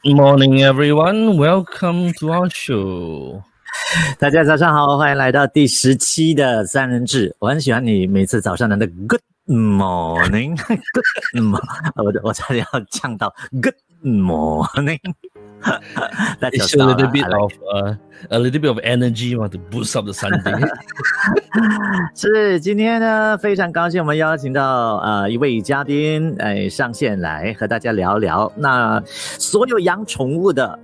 Good morning, everyone. Welcome to our show. 大家早上好，欢迎来到第17的三人制。我很喜欢你每次早上的那个 Good morning， 我差点要呛到 Good morning。That's It's a little bit of energy to boost up the Sunday. 是今天呢，非常高兴我们邀请到一位嘉宾上线来和大家聊聊。那所有养宠物的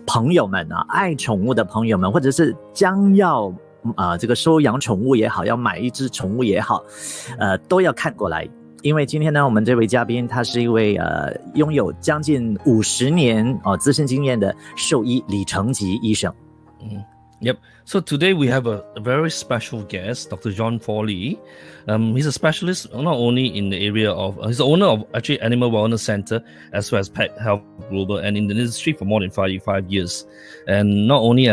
朋友们啊，爱宠物的朋友们，或者是将要这个收养宠物也好，要买一只宠物也好，都要看过来。因为今天呢，我们这位嘉宾他是一位拥有将近50年资深经验的兽医里程级医生。Yep. So today we have a very special guest, Dr. John Foley. He's a specialist not only in the area of, he's the owner of actually Animal Wellness Center as well as Pet Health Global, and in the industry for more than 5 years. And not only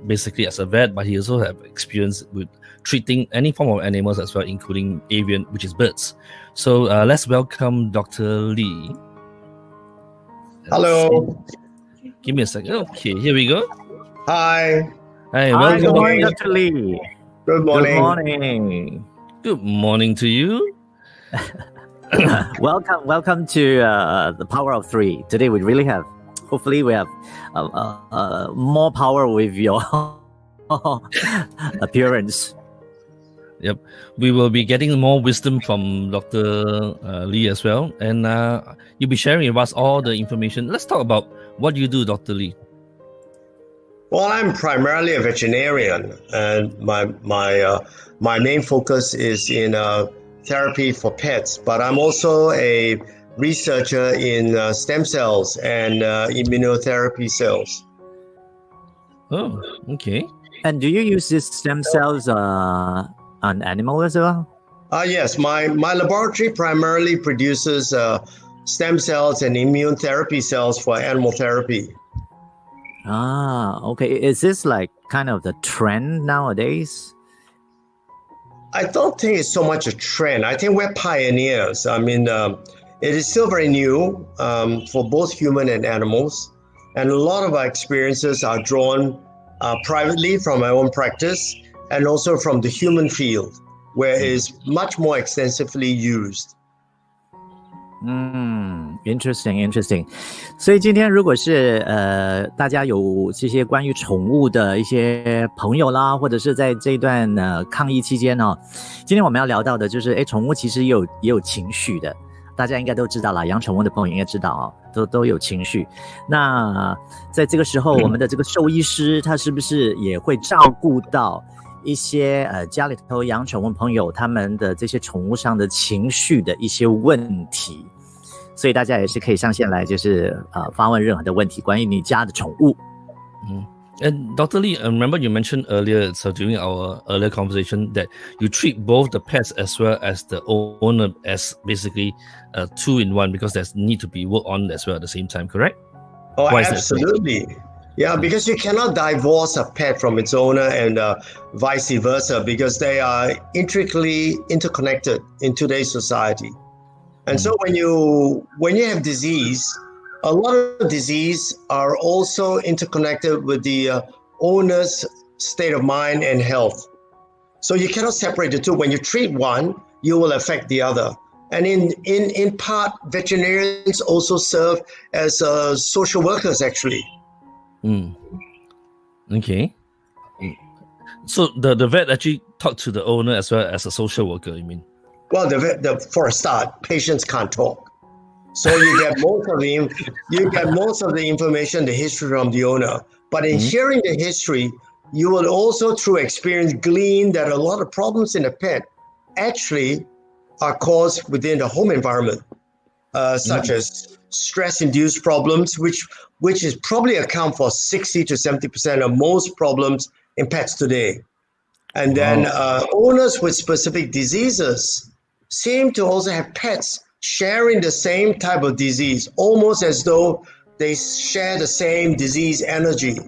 basically as a vet, but he also have experience with treating any form of animals as well, including avian, which is birds. So let's welcome Dr. Lee. Hello. Give me a second. Okay, here we go. Hi. Hi, welcome. Good morning, welcome. Dr. Lee. Good morning. Good morning. Good morning to you. Welcome to the Power of Three. Today we really have, hopefully we have more power with your appearance. Yep, we will be getting more wisdom from Dr. Lee as well, and you'll be sharing with us all the information. Let's talk about what you do, Dr. Lee. Well, I'm primarily a veterinarian, and my main focus is in therapy for pets. But I'm also a researcher in stem cells and immunotherapy cells. Oh, okay. And do you use these stem cells on animals as well? Yes, my laboratory primarily produces stem cells and immune therapy cells for animal therapy. Okay. Is this like kind of the trend nowadays? I don't think it's so much a trend. I think we're pioneers. I mean, it is still very new for both human and animals. And a lot of our experiences are drawn privately from my own practice and also from the human field, where it is much more extensively used. Interesting. 所以今天如果是大家有这些关于宠物的一些朋友啦，或者是在这一段抗疫期间呢，今天我们要聊到的就是宠物其实也有情绪的，大家应该都知道啦，养宠物的朋友应该知道都有情绪。那在这个时候，我们的这个兽医师他是不是也会照顾到一些家里头养宠物朋友他们的这些宠物上的情绪的一些问题？所以大家也是可以上线来，就是发问任何的问题关于你家的宠物。And Dr. Lee, remember you mentioned earlier, so during our earlier conversation, that you treat both the pets as well as the owner as basically two in one, because there's need to be work on as well at the same time, correct? Oh, absolutely. Yeah, because you cannot divorce a pet from its owner and vice versa, because they are intricately interconnected in today's society. And so when you have disease, a lot of disease are also interconnected with the owner's state of mind and health. So you cannot separate the two. When you treat one, you will affect the other. And in part, veterinarians also serve as social workers, actually. Okay. So the vet actually talk to the owner as well as a social worker, you mean? Well, for a start, patients can't talk. So you get most of the information, the history from the owner. But in hearing the history, you will also, through experience, glean that a lot of problems in a pet actually are caused within the home environment, such as stress-induced problems, which is probably account for 60 to 70% of most problems in pets today. And then owners with specific diseases seem to also have pets sharing the same type of disease, almost as though they share the same disease energy,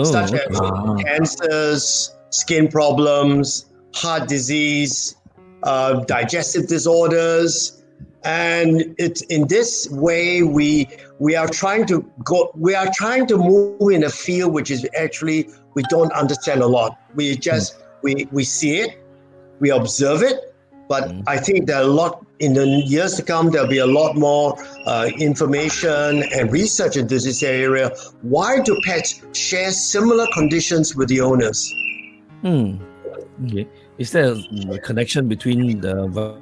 such as cancers, skin problems, heart disease, digestive disorders. And it's in this way we are trying to move in a field which is actually we don't understand a lot. We just we see it, we observe it, but I think there are a lot in the years to come. There'll be a lot more information and research into this area. Why do pets share similar conditions with the owners? Okay. Is there a connection between the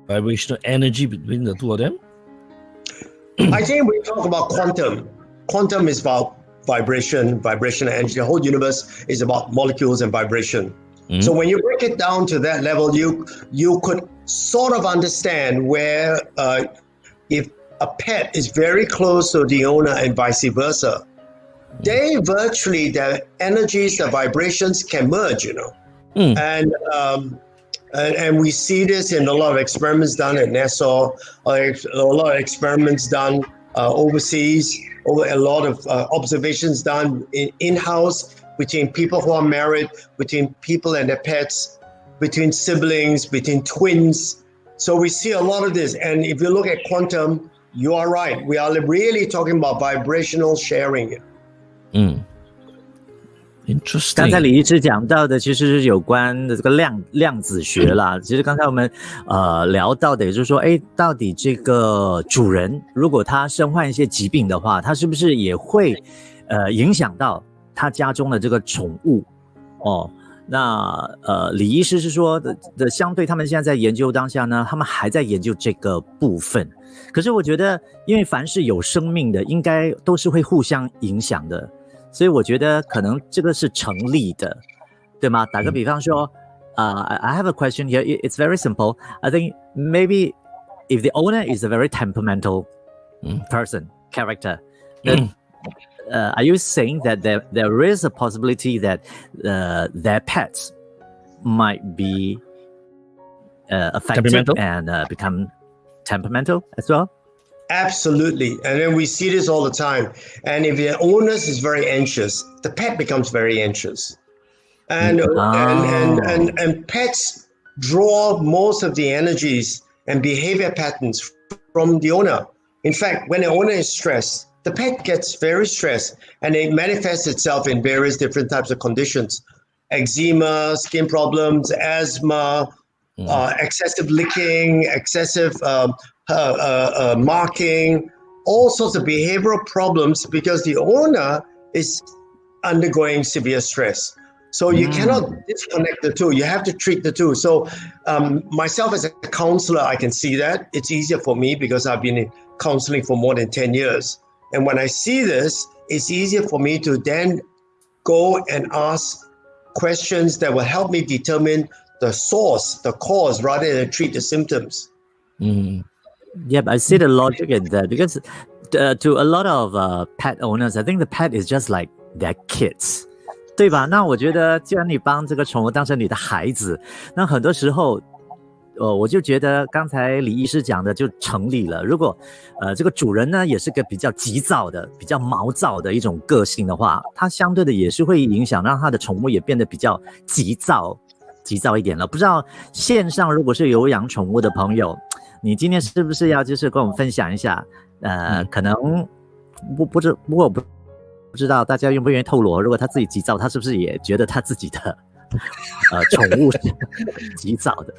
vibrational energy between the two of them? I think we talk about quantum. Quantum is about vibrational energy. The whole universe is about molecules and vibration. So when you break it down to that level, you could sort of understand where if a pet is very close to the owner and vice versa, they virtually, their energies, their vibrations can merge, And we see this in a lot of experiments done at NASA, a lot of experiments done overseas, a lot of observations done in-house between people who are married, between people and their pets, between siblings, between twins. So we see a lot of this. And if you look at quantum, you are right. We are really talking about vibrational sharing. Interesting. 刚才李医师讲到的其实是有关的这个量子学啦。其实刚才我们聊到的，也就是说，到底这个主人如果他身患一些疾病的话，他是不是也会影响到他家中的这个宠物？那李医师是说的相对他们现在在研究当下呢，他们还在研究这个部分。可是我觉得，因为凡是有生命的，应该都是会互相影响的。所以我觉得可能这个是成立的，对吗？打个比方说，I have a question here. It's very simple. I think maybe if the owner is a very temperamental person, character, then are you saying that there is a possibility that their pets might be affected and become temperamental as well? Absolutely. And then we see this all the time. And if the owner is very anxious, the pet becomes very anxious. And pets draw most of the energies and behavior patterns from the owner. In fact, when the owner is stressed, the pet gets very stressed, and it manifests itself in various different types of conditions. Eczema, skin problems, asthma, excessive licking, excessive marking, all sorts of behavioral problems because the owner is undergoing severe stress. So you cannot disconnect the two. You have to treat the two. So myself as a counselor, I can see that. It's easier for me because I've been in counseling for more than 10 years. And when I see this, it's easier for me to then go and ask questions that will help me determine the source, the cause, rather than treat the symptoms. Yeah, I see the logic in that because to a lot of pet owners, I think the pet is just like their kids. 对吧？那我觉得，既然你帮这个宠物当成你的孩子，那很多时候，我就觉得刚才李医师讲的就成立了。如果这个主人呢也是个比较急躁的、比较毛躁的一种个性的话，他相对的也是会影响让他的宠物也变得比较急躁一点了。不知道线上如果是有养宠物的朋友，你今天是不是要就是跟我们分享一下？可能不知道大家愿不愿意透露，如果他自己急躁，他是不是也觉得他自己的宠物是急躁的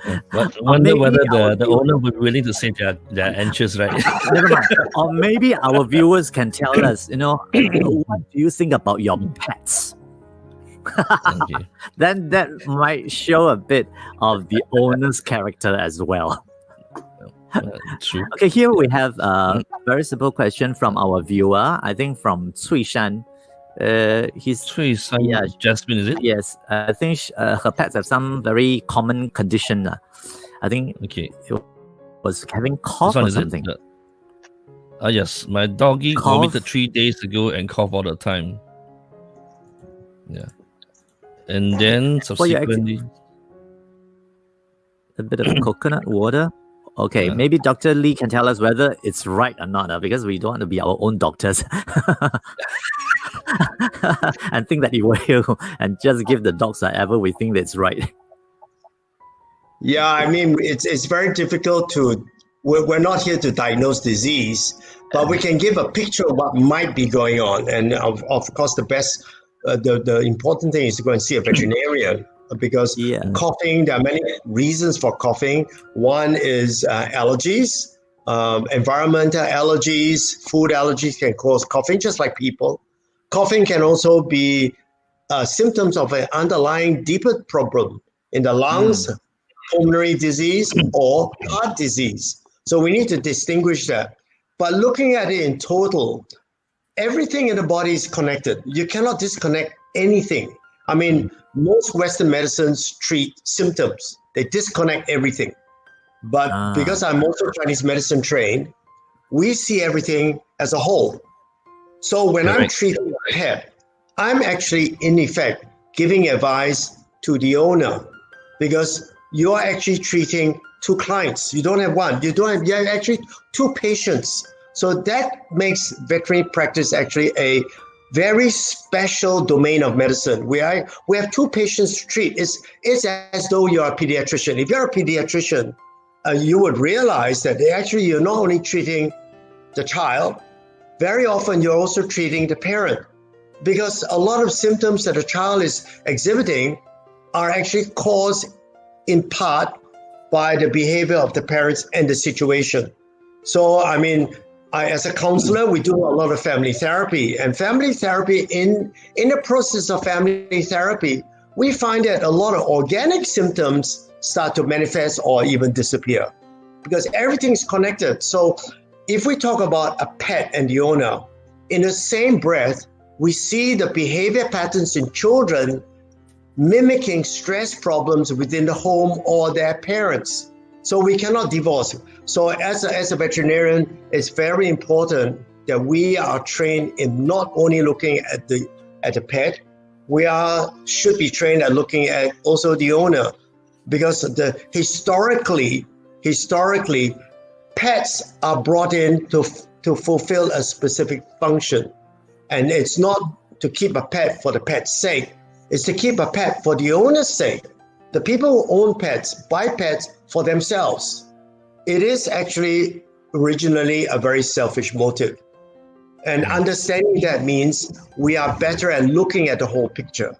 ？Wonder whether the owner would be willing to say they're anxious, right? Never mind. Or maybe our viewers can tell us, what do you think about your pets? Okay. Then that might show a bit of the owner's character as well. True. Okay, here we have a very simple question from our viewer. I think from Cui Shan. Cui Shan, Jasmine, is it? Yes. I think her pets have some very common condition. I think Okay. it was having cough This one or is something. it? Yes. My doggy Cough. vomited 3 days ago and cough all the time. Yeah. And then For your subsequently, a bit of coconut water. Okay, Yeah. maybe Dr. Lee can tell us whether it's right or not, because we don't want to be our own doctors and think that it will and just give the dogs whatever we think that's right. Yeah, I mean, it's very difficult to. We're not here to diagnose disease, but we can give a picture of what might be going on. And of course, the important thing is to go and see a veterinarian because Yeah. coughing. There are many reasons for coughing. One is allergies, environmental allergies, food allergies can cause coughing, just like people. Coughing can also be symptoms of an underlying deeper problem in the lungs. Pulmonary disease or heart disease. So we need to distinguish that. But looking at it in total, everything in the body is connected. You cannot disconnect anything. I mean, most Western medicines treat symptoms. They disconnect everything. But because I'm also Chinese medicine trained, we see everything as a whole. So when I'm treating a pet, I'm actually, in effect, giving advice to the owner because you're actually treating two clients. You don't have one. You have actually two patients. So that makes veterinary practice actually a very special domain of medicine. We have two patients to treat. It's as though you're a pediatrician. If you're a pediatrician, you would realize that actually you're not only treating the child, very often you're also treating the parent because a lot of symptoms that a child is exhibiting are actually caused in part by the behavior of the parents and the situation. So, I mean, as a counselor, we do a lot of family therapy. And family therapy, in the process of family therapy, we find that a lot of organic symptoms start to manifest or even disappear because everything's connected. So if we talk about a pet and the owner, in the same breath, we see the behavior patterns in children mimicking stress problems within the home or their parents. So we cannot divorce. So as a veterinarian, it's very important that we are trained in not only looking at the pet, should be trained at looking at also the owner, because historically pets are brought in to fulfill a specific function, and it's not to keep a pet for the pet's sake. Is to keep a pet for the owner's sake. The people who own pets buy pets for themselves. It is actually originally a very selfish motive. And understanding that means we are better at looking at the whole picture.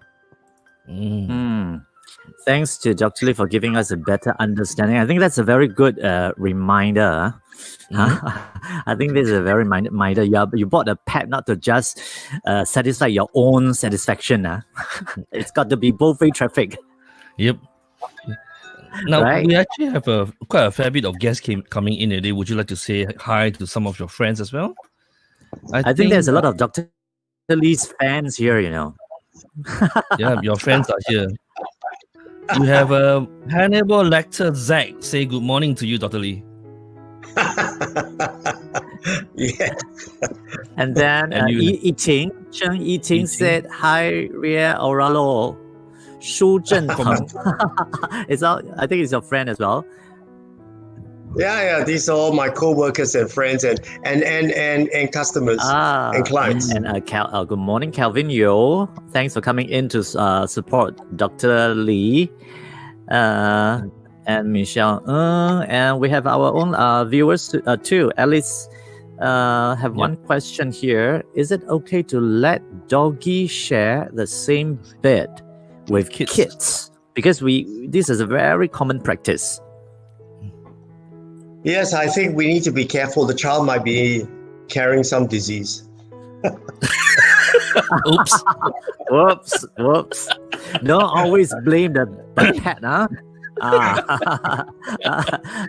Thanks to Dr. Lee for giving us a better understanding. I think that's a very good reminder. I think this is a very reminder. You bought a pet not to just satisfy your own satisfaction. It's got to be both way traffic. Yep. Now, Right. we actually have quite a fair bit of guests coming in today. Would you like to say hi to some of your friends as well? I think there's a lot of Dr. Lee's fans here, Yeah, your friends are here. You have Hannibal Lecter Zach say good morning to you, Dr. Lee. Yeah. And then And you- Cheng Yiting said, hi, Ria Oralo. Shu Zhentong. I think it's your friend as well. Yeah. These are all my co-workers and friends and customers and clients. And good morning, Calvin Yo. Thanks for coming in to support Dr. Lee. And Michelle. And we have our own viewers too. Alice have one question here. Is it okay to let doggy share the same bed with kids? Because this is a very common practice. Yes, I think we need to be careful. The child might be carrying some disease. Oops. Whoops. Don't always blame the pet, huh?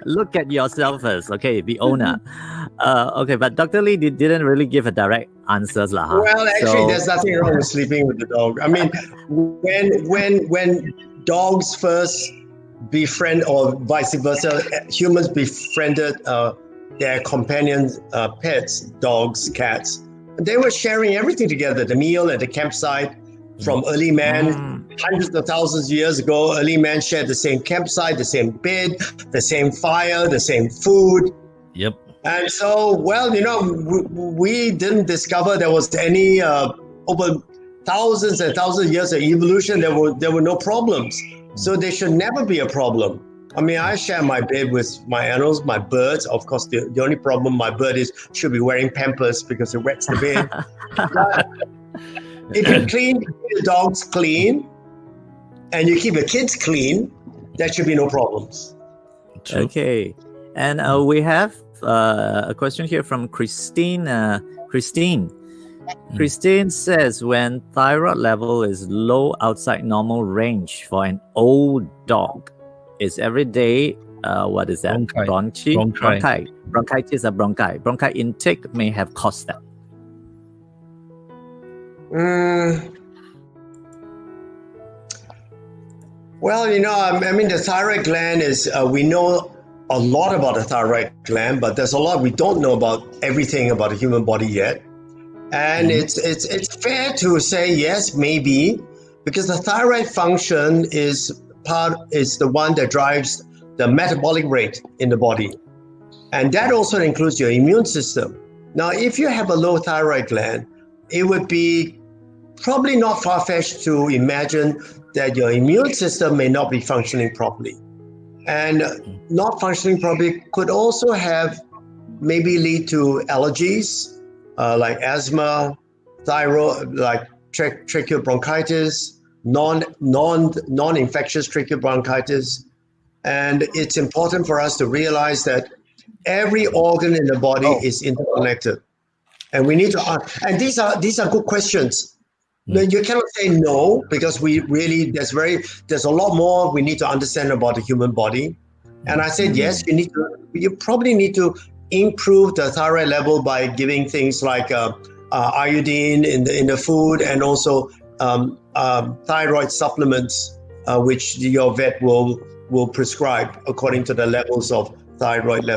Look at yourself first, okay, the owner. Okay, but Dr. Lee didn't really give a direct answers, lah. Well, actually, there's nothing wrong with sleeping with the dog. I mean, when dogs first befriend, or vice versa, humans befriended their companion pets, dogs, cats. They were sharing everything together, the meal at the campsite. From early man, hundreds of thousands of years ago, early man shared the same campsite, the same bed, the same fire, the same food. Yep. And so, well, we didn't discover there was any over thousands and thousands of years of evolution. There were no problems. So there should never be a problem. I mean, I share my bed with my animals, my birds. Of course, the only problem my bird should be wearing Pampers because it wets the bed. But if you keep the dogs clean and you keep the kids clean, there should be no problems. True. Okay. And we have a question here from Christine. Christine says, when thyroid level is low outside normal range for an old dog, is every day, what is that? Bronchitis or bronchi intake may have caused that. Well, I mean, the thyroid gland is, we know a lot about the thyroid gland, but there's a lot we don't know about everything about the human body yet. And it's fair to say yes, maybe, because the thyroid function is the one that drives the metabolic rate in the body. And that also includes your immune system. Now, if you have a low thyroid gland, it would be probably not far-fetched to imagine that your immune system may not be functioning properly. And not functioning properly could also maybe lead to allergies like asthma, thyroid, like tracheal bronchitis, non-infectious tracheal bronchitis. And it's important for us to realize that every organ in the body is interconnected. And we need to, and these are good questions. You cannot say no, because there's a lot more we need to understand about the human body. And I said, yes, you probably need to improve the thyroid level by giving things like iodine in the food, and also thyroid supplements, which your vet will prescribe according to the levels of thyroid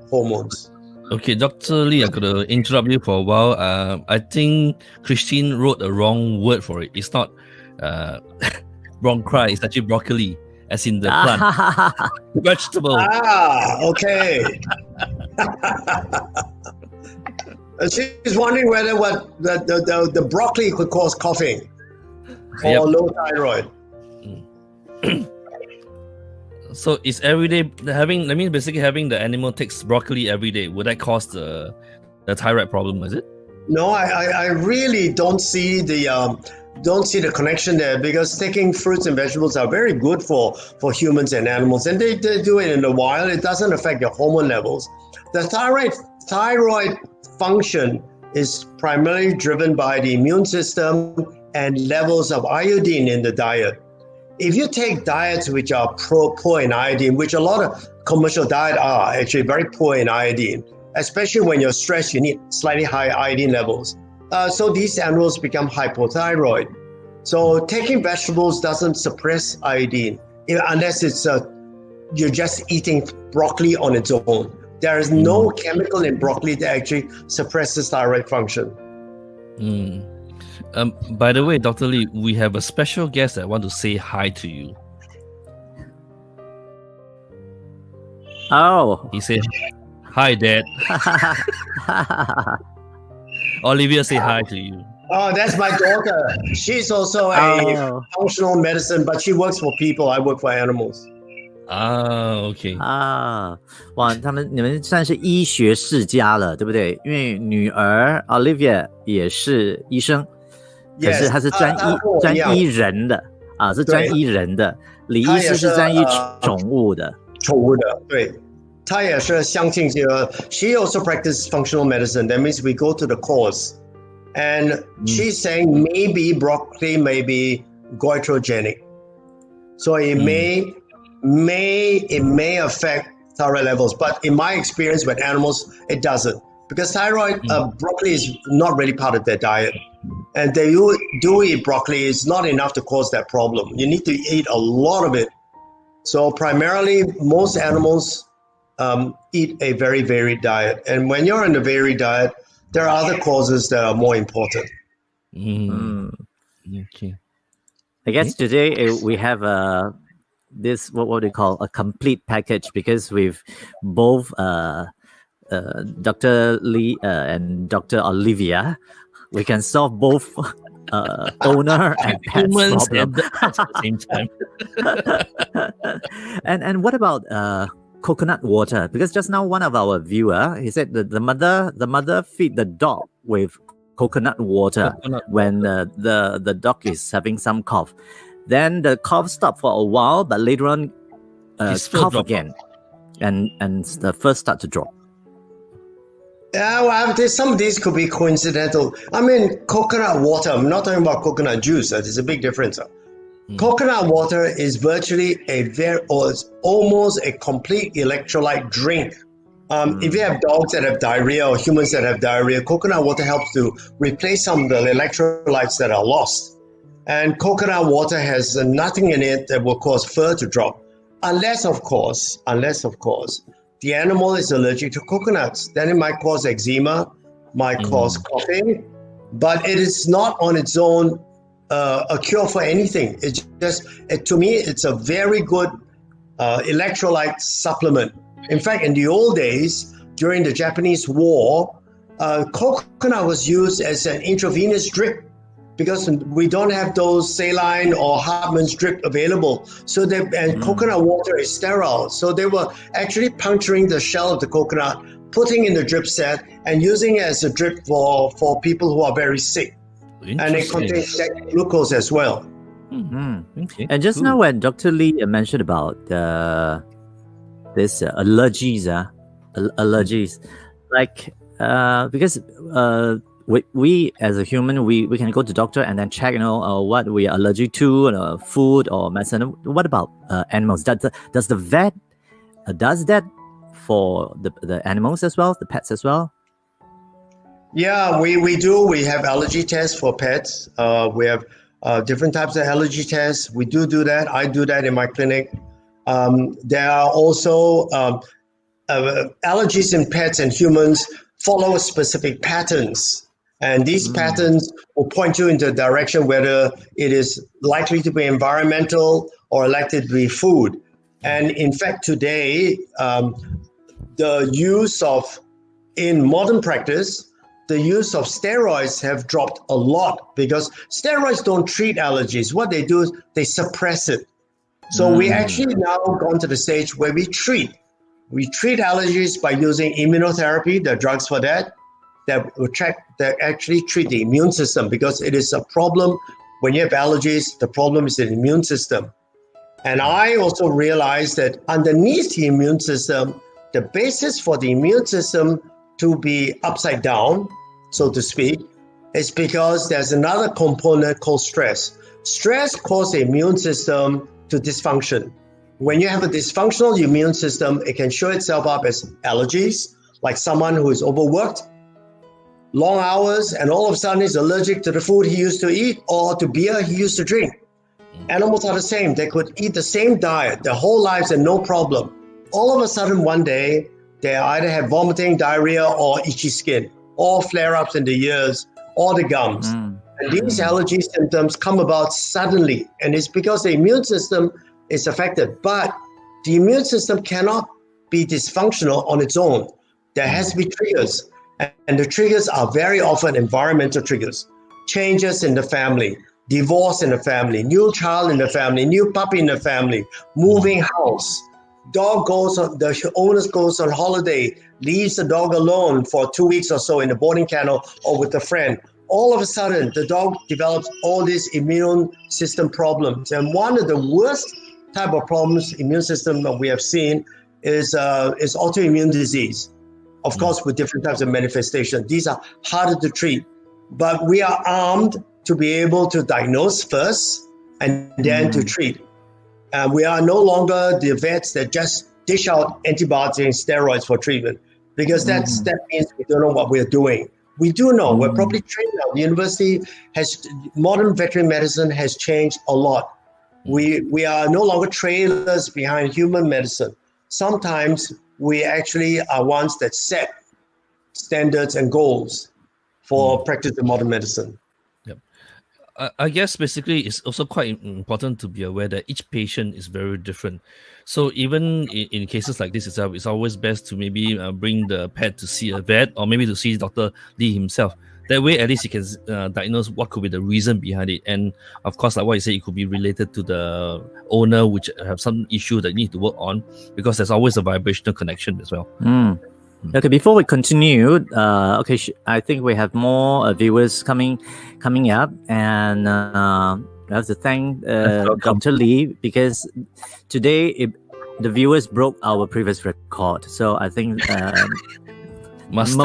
hormones. Okay, Dr. Lee, I'm going to interrupt you for a while. I think Christine wrote the wrong word for it. It's not bronchi, it's actually broccoli, as in the plant. Vegetable. Okay. She's wondering whether the broccoli could cause coughing or low thyroid. So is every day basically having the animal takes broccoli every day, would that cause the thyroid problem, is it? No, I really don't see the connection there, because taking fruits and vegetables are very good for humans and animals, and they do it in the wild. It doesn't affect your hormone levels. The thyroid function is primarily driven by the immune system and levels of iodine in the diet. If you take diets which are poor in iodine, which a lot of commercial diets are actually very poor in iodine, especially when you're stressed, you need slightly high iodine levels. So these animals become hypothyroid. So taking vegetables doesn't suppress iodine, unless you're just eating broccoli on its own. There is no chemical in broccoli that actually suppresses thyroid function. By the way, Dr. Lee, we have a special guest that want to say hi to you. Oh. He said, hi, Dad. Olivia, say hi to you. Oh, that's my daughter. She's also a functional medicine, but she works for people. I work for animals. OK 哇，你们算是医学世家了，对不对？因为女儿 Olivia 也是医生，可是她是专医人的啊，是专医人的。李医师是专医宠物的。宠物的，对。她也是相信这个。She also practices functional medicine. That means we go to the cause, and she's saying maybe broccoli may be goitrogenic, so it may affect thyroid levels, but in my experience with animals, it doesn't, because thyroid broccoli is not really part of their diet, and they do eat broccoli. It's not enough to cause that problem. You need to eat a lot of it So primarily, most animals eat a very varied diet. And when you're on a varied diet, there are other causes that are more important. Okay. I guess today we have this what do you call a complete package, because we've both Dr. Lee and Dr. Olivia. We can solve both owner and pets Humans problem. and the pets at the same time. And what about coconut water? Because just now one of our viewer, he said that the mother feed the dog with coconut water when the dog is having some cough. Then the cough stop for a while, but later on cough again, and the first start to drop. Yeah, well, some of these could be coincidental. I mean, coconut water, I'm not talking about coconut juice. There's a big difference. Coconut water is virtually it's almost a complete electrolyte drink. If you have dogs that have diarrhea or humans that have diarrhea, coconut water helps to replace some of the electrolytes that are lost. And coconut water has nothing in it that will cause fur to drop, unless of course, the animal is allergic to coconuts. Then it might cause eczema, might cause coughing, but it is not on its own a cure for anything. It's just, to me, it's a very good electrolyte supplement. In fact, in the old days, during the Japanese War, coconut was used as an intravenous drip because we don't have those saline or Hartmann's drip available. So coconut water is sterile. So they were actually puncturing the shell of the coconut, putting in the drip set, and using it as a drip for people who are very sick. And it contains glucose as well. Okay. And just now when Dr. Lee mentioned about this allergies, like because we as a human, we can go to doctor and then check, what we are allergic to, food or medicine. What about animals? Does the vet does that for the animals as well, the pets as well? Yeah, we do. We have allergy tests for pets. We have different types of allergy tests. We do that. I do that in my clinic. There are also allergies in pets and humans follow specific patterns. And these patterns will point you into a direction whether it is likely to be environmental or likely to be food. And in fact, today, the use of, in modern practice, the use of steroids have dropped a lot because steroids don't treat allergies. What they do is they suppress it. So we actually now gone to the stage where we treat allergies by using immunotherapy, the drugs for that actually treat the immune system, because it is a problem when you have allergies. The problem is the immune system. And I also realized that underneath the immune system, the basis for the immune system to be upside down, so to speak, is because there's another component called stress. Stress causes the immune system to dysfunction. When you have a dysfunctional immune system, it can show itself up as allergies, like someone who is overworked, long hours, and all of a sudden is allergic to the food he used to eat or to beer he used to drink. Animals are the same. They could eat the same diet their whole lives and no problem. All of a sudden, one day, they either have vomiting, diarrhea, or itchy skin, or flare-ups in the ears, or the gums. And these allergy symptoms come about suddenly, and it's because the immune system is affected. But the immune system cannot be dysfunctional on its own. There has to be triggers, and the triggers are very often environmental triggers. Changes in the family, divorce in the family, new child in the family, new puppy in the family, moving house. The owner goes on holiday, leaves the dog alone for 2 weeks or so in the boarding kennel or with a friend. All of a sudden, the dog develops all these immune system problems. And one of the worst type of problems immune system that we have seen is autoimmune disease. Of course, with different types of manifestation. These are harder to treat, but we are armed to be able to diagnose first and then to treat. We are no longer the vets that just dish out antibiotics and steroids for treatment, because that means we don't know what we're doing. We do know. We're probably trained now. The university modern veterinary medicine has changed a lot. We are no longer trailers behind human medicine. Sometimes we actually are ones that set standards and goals for practicing modern medicine. I guess basically it's also quite important to be aware that each patient is very different. So even in cases like this itself, it's always best to maybe bring the pet to see a vet or maybe to see Dr. Lee himself. That way, at least he can diagnose what could be the reason behind it. And of course, like what you say, it could be related to the owner, which have some issue that need to work on, because there's always a vibrational connection as well. Okay, before we continue, I think we have more viewers coming up, and we have to thank Dr. Lee, because today the viewers broke our previous record. So I think most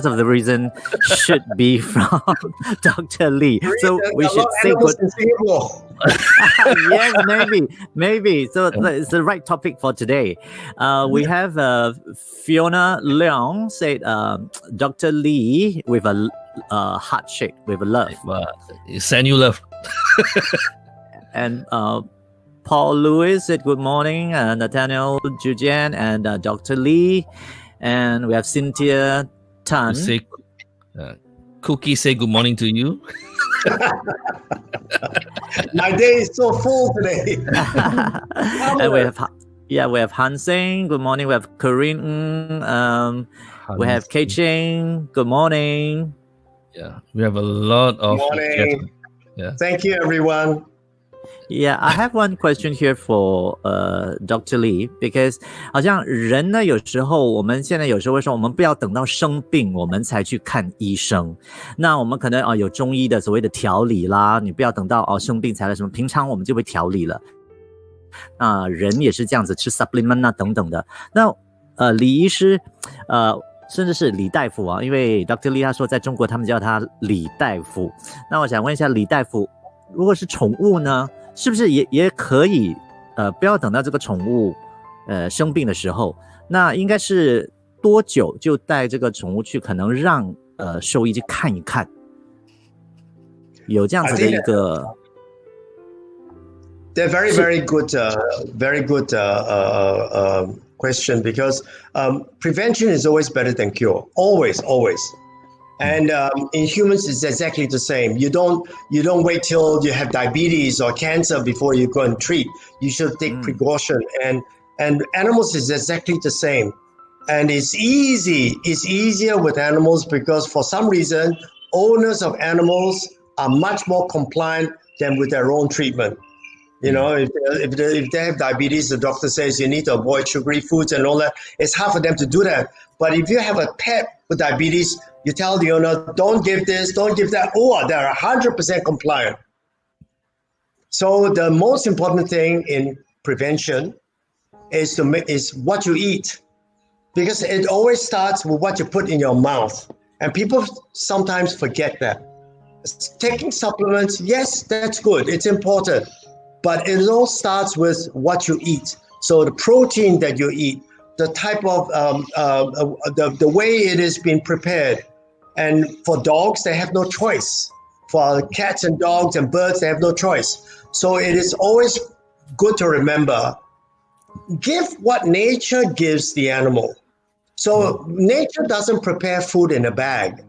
of the reason should be from Dr. Lee. So we should say good. Yes, maybe. So it's the right topic for today. We have Fiona Leong said, Dr. Lee with a heart shake, with a love. Send you love. And Paul Lewis said, good morning, Nathaniel Jujian and Dr. Lee. And we have Cynthia Tan. Cookie say good morning to you. My day is so full today. And we have Han Sing. Good morning. We have Corinne. We have Kei Ching. Good morning. Yeah, we have a lot of. Good morning. Yeah. Thank you, everyone. Yeah, I have one question here for Dr. Lee, because 好像人呢，有时候我们现在有时候会说，我们不要等到生病我们才去看医生。那我们可能有中医的所谓的调理啦，你不要等到生病才来什么，平常我们就会调理了。人也是这样子，吃 supplement 啊等等的。那李医师甚至是李大夫啊，因为 Dr. Lee 他说在中国他们叫他李大夫。那我想问一下李大夫，如果是宠物呢？是不是也可以不要等到这个宠物生病的时候，那应该是多久就带这个宠物去，可能让兽医去看一看，有这样子的一个。They're very good question, because prevention is always better than cure. Always. And in humans, it's exactly the same. You don't wait till you have diabetes or cancer before you go and treat. You should take precaution. And animals is exactly the same. And it's easy. It's easier with animals because for some reason, owners of animals are much more compliant than with their own treatment. You know, if they have diabetes, the doctor says you need to avoid sugary foods and all that. It's hard for them to do that. But if you have a pet with diabetes, you tell the owner, don't give this, don't give that. Oh, they're 100% compliant. So the most important thing in prevention is what you eat, because it always starts with what you put in your mouth. And people sometimes forget that. Taking supplements, yes, that's good. It's important. But it all starts with what you eat. So the protein that you eat, the type of, the way it is being prepared. And for dogs, they have no choice. For cats and dogs and birds, they have no choice. So it is always good to remember, give what nature gives the animal. So nature doesn't prepare food in a bag.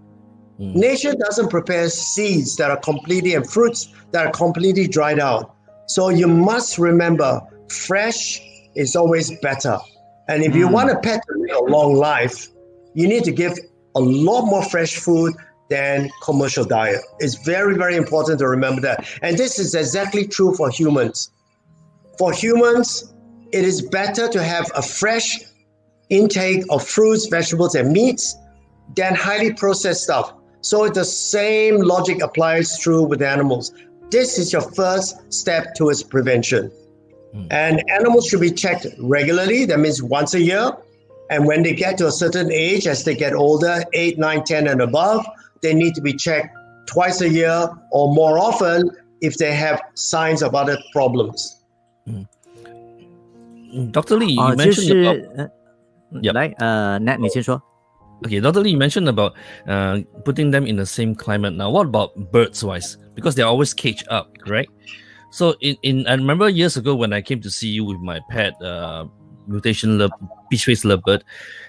Nature doesn't prepare seeds that are completely, and fruits that are completely dried out. So you must remember, fresh is always better. And if you want a pet to live a long life, you need to give a lot more fresh food than commercial diet. It's very, very important to remember that. And this is exactly true for humans. For humans, it is better to have a fresh intake of fruits, vegetables, and meats than highly processed stuff. So the same logic applies true with animals. This is your first step towards prevention. And animals should be checked regularly. That means once a year. And when they get to a certain age, as they get older, 8, 9, 10 and above, they need to be checked twice a year or more often if they have signs of other problems. Dr. Lee, you mentioned Nat, 你先说。 Okay, Dr. Lee, you mentioned about putting them in the same climate. Now, what about birds-wise? Because they're always caged up, correct? So I remember years ago when I came to see you with my pet mutation peach face lovebird.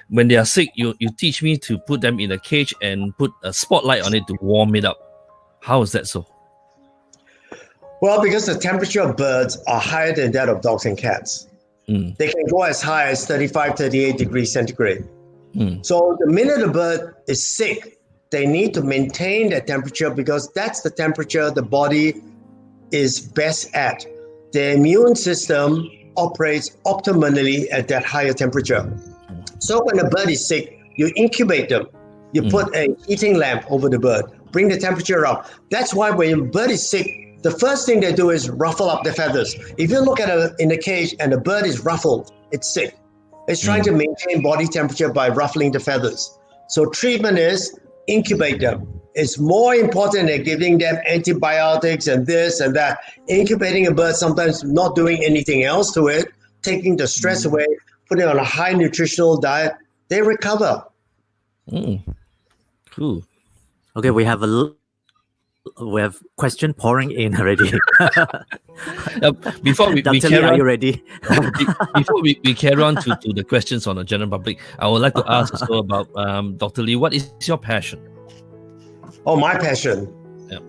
When they are sick, you teach me to put them in a cage and put a spotlight on it to warm it up. How is that so? Well, because the temperature of birds are higher than that of dogs and cats. They can go as high as 35, 38 degrees centigrade. So the minute a bird is sick, they need to maintain that temperature because that's the temperature the body is best at. The immune system operates optimally at that higher temperature. So when a bird is sick, you incubate them. You put a heating lamp over the bird, bring the temperature up. That's why when a bird is sick, the first thing they do is ruffle up the feathers. If you look at in a cage and the bird is ruffled, it's sick. It's trying to maintain body temperature by ruffling the feathers. So treatment is incubate them. It's more important than giving them antibiotics and this and that. Incubating a bird, sometimes not doing anything else to it, taking the stress away, putting it on a high nutritional diet, they recover. Cool. Okay, we have question pouring in already. Before we Dr. Lee, carry are on, you ready? before we carry on to the questions on the general public, I would like to ask also about Dr. Lee, what is your passion? Oh, my passion.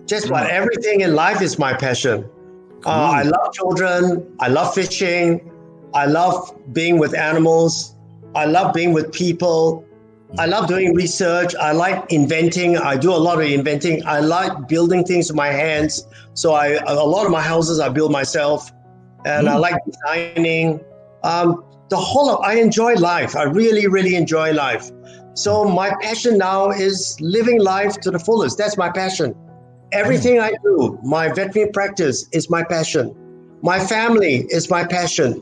Just about everything in life is my passion. I love children. I love fishing. I love being with animals. I love being with people. I love doing research. I like inventing. I do a lot of inventing. I like building things with my hands. So a lot of my houses I build myself, and I like designing. I enjoy life. I really, really enjoy life. So my passion now is living life to the fullest. That's my passion. Everything I do, my veterinary practice is my passion. My family is my passion.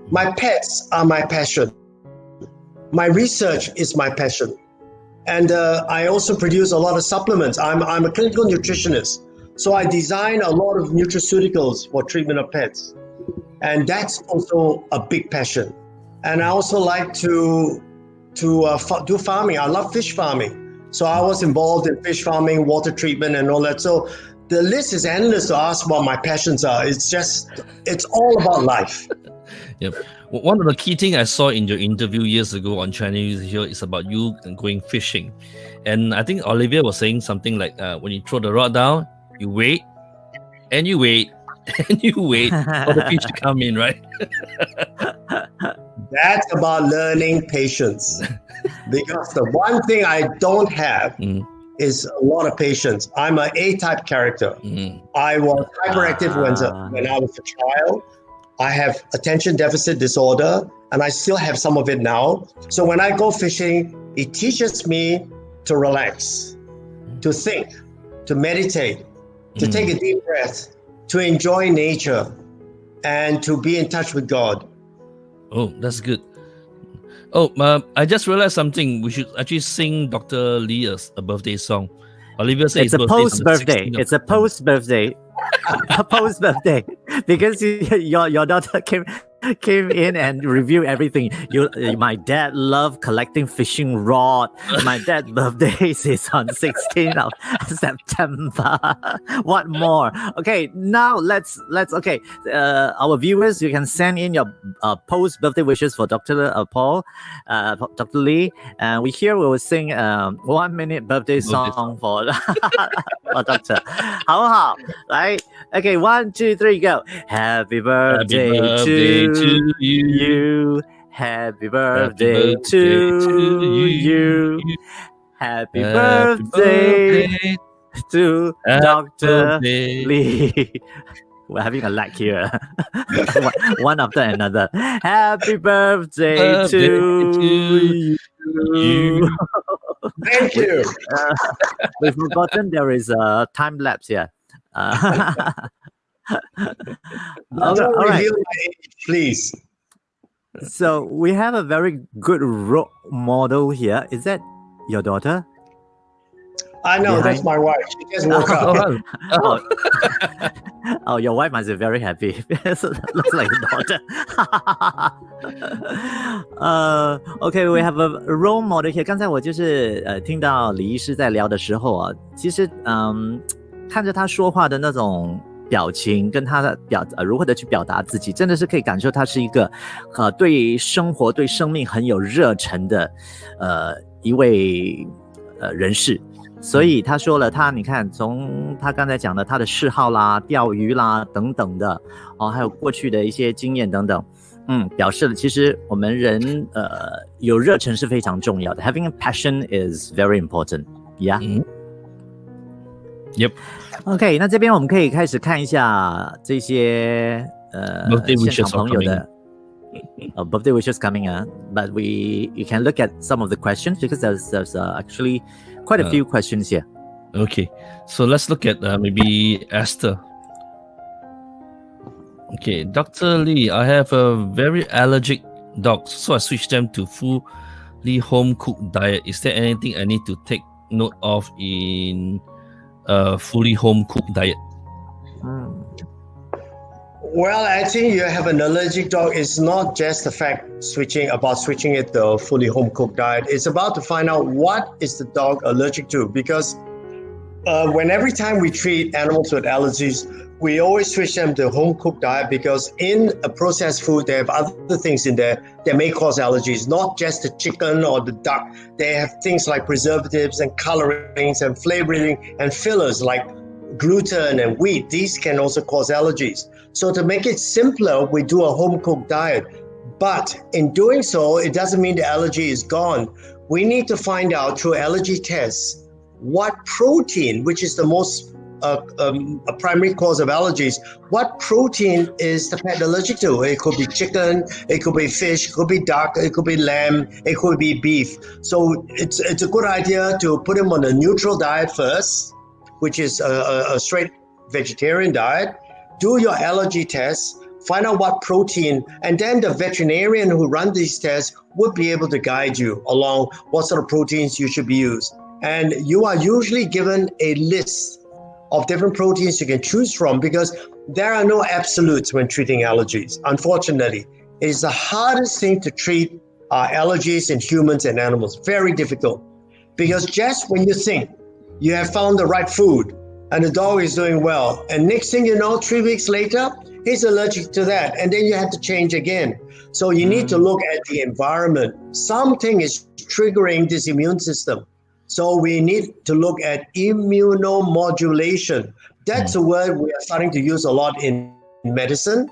My pets are my passion. My research is my passion. And I also produce a lot of supplements. I'm a clinical nutritionist. So I design a lot of nutraceuticals for treatment of pets. And that's also a big passion. And I also like to do farming. I love fish farming. So I was involved in fish farming, water treatment and all that. So the list is endless to ask what my passions are. It's all about life. Yep. One of the key things I saw in your interview years ago on Channel News here is about you going fishing. And I think Olivia was saying something like when you throw the rod down, you wait, and you wait, and you wait for the fish to come in, right? That's about learning patience. Because the one thing I don't have is a lot of patience. I'm an A-type character. I was hyperactive when I was a child. I have attention deficit disorder, and I still have some of it now. So when I go fishing, it teaches me to relax, to think, to meditate, to take a deep breath, to enjoy nature, and to be in touch with God. Oh, that's good. Oh, I just realized something. We should actually sing Dr. Lee a birthday song. Olivia says it's a post-birthday. It's a post-birthday. A post-birthday. Because your daughter came in and reviewed everything. My dad loved collecting fishing rod. My dad's birthday is on 16th of September. What more? Okay, now let's okay. Our viewers, you can send in your post-birthday wishes for Dr. Paul, Dr. Lee, and we will sing 1 minute birthday song for Doctor. 好不好？来 ，Okay, 1, 2, 3, go. Happy birthday to you. Happy birthday to you. Happy birthday to Dr. Lee. We're having a lag here. one after another. Happy birthday to you. Thank you. We've forgotten there is a time lapse here. Don't reveal my age, please. So we have a very good role model here. Is that your daughter? I know, that's my wife. She just woke up. Oh, your wife must be very happy. Looks like a daughter. Okay, we have a role model here. 刚才我就是听到李医师在聊的时候啊，其实看着他说话的那种表情跟他的如何的去表达自己，真的是可以感受他是一个对生活对生命很有热忱的一位人士。所以他说了你看从他刚才讲的他的嗜好啦、钓鱼啦等等的还有过去的一些经验等等，表示了其实我们人有热忱是非常重要的。 Having a passion is very important. Yeah. Yep. OK, 那这边我们可以开始看一下这些现场朋友的birthday wishes coming but you can look at some of the questions because there's actually quite a few questions here. Okay, so let's look at maybe Esther. Okay, Dr. Lee, I have a very allergic dog, so I switched them to fully home cooked diet. Is there anything I need to take note of in a fully home cooked diet? Well, I think you have an allergic dog. It's not just the fact switching it to a fully home cooked diet. It's about to find out what is the dog allergic to, because every time we treat animals with allergies, we always switch them to home cooked diet, because in a processed food, they have other things in there that may cause allergies, not just the chicken or the duck. They have things like preservatives and colorings and flavoring and fillers like gluten and wheat. These can also cause allergies. So to make it simpler, we do a home cooked diet. But in doing so, it doesn't mean the allergy is gone. We need to find out through allergy tests what protein, which is the most a primary cause of allergies, what protein is the pet allergic to? It could be chicken, it could be fish, it could be duck, it could be lamb, it could be beef. So it's a good idea to put him on a neutral diet first, which is a straight vegetarian diet. Do your allergy tests, find out what protein, and then the veterinarian who runs these tests would be able to guide you along what sort of proteins you should be used. And you are usually given a list of different proteins you can choose from, because there are no absolutes when treating allergies. Unfortunately, it is the hardest thing to treat allergies in humans and animals. Very difficult, because just when you think you have found the right food and the dog is doing well, and next thing you know, 3 weeks later, he's allergic to that, and then you have to change again. So you need to look at the environment. Something is triggering this immune system. So we need to look at immunomodulation. That's a word we are starting to use a lot in medicine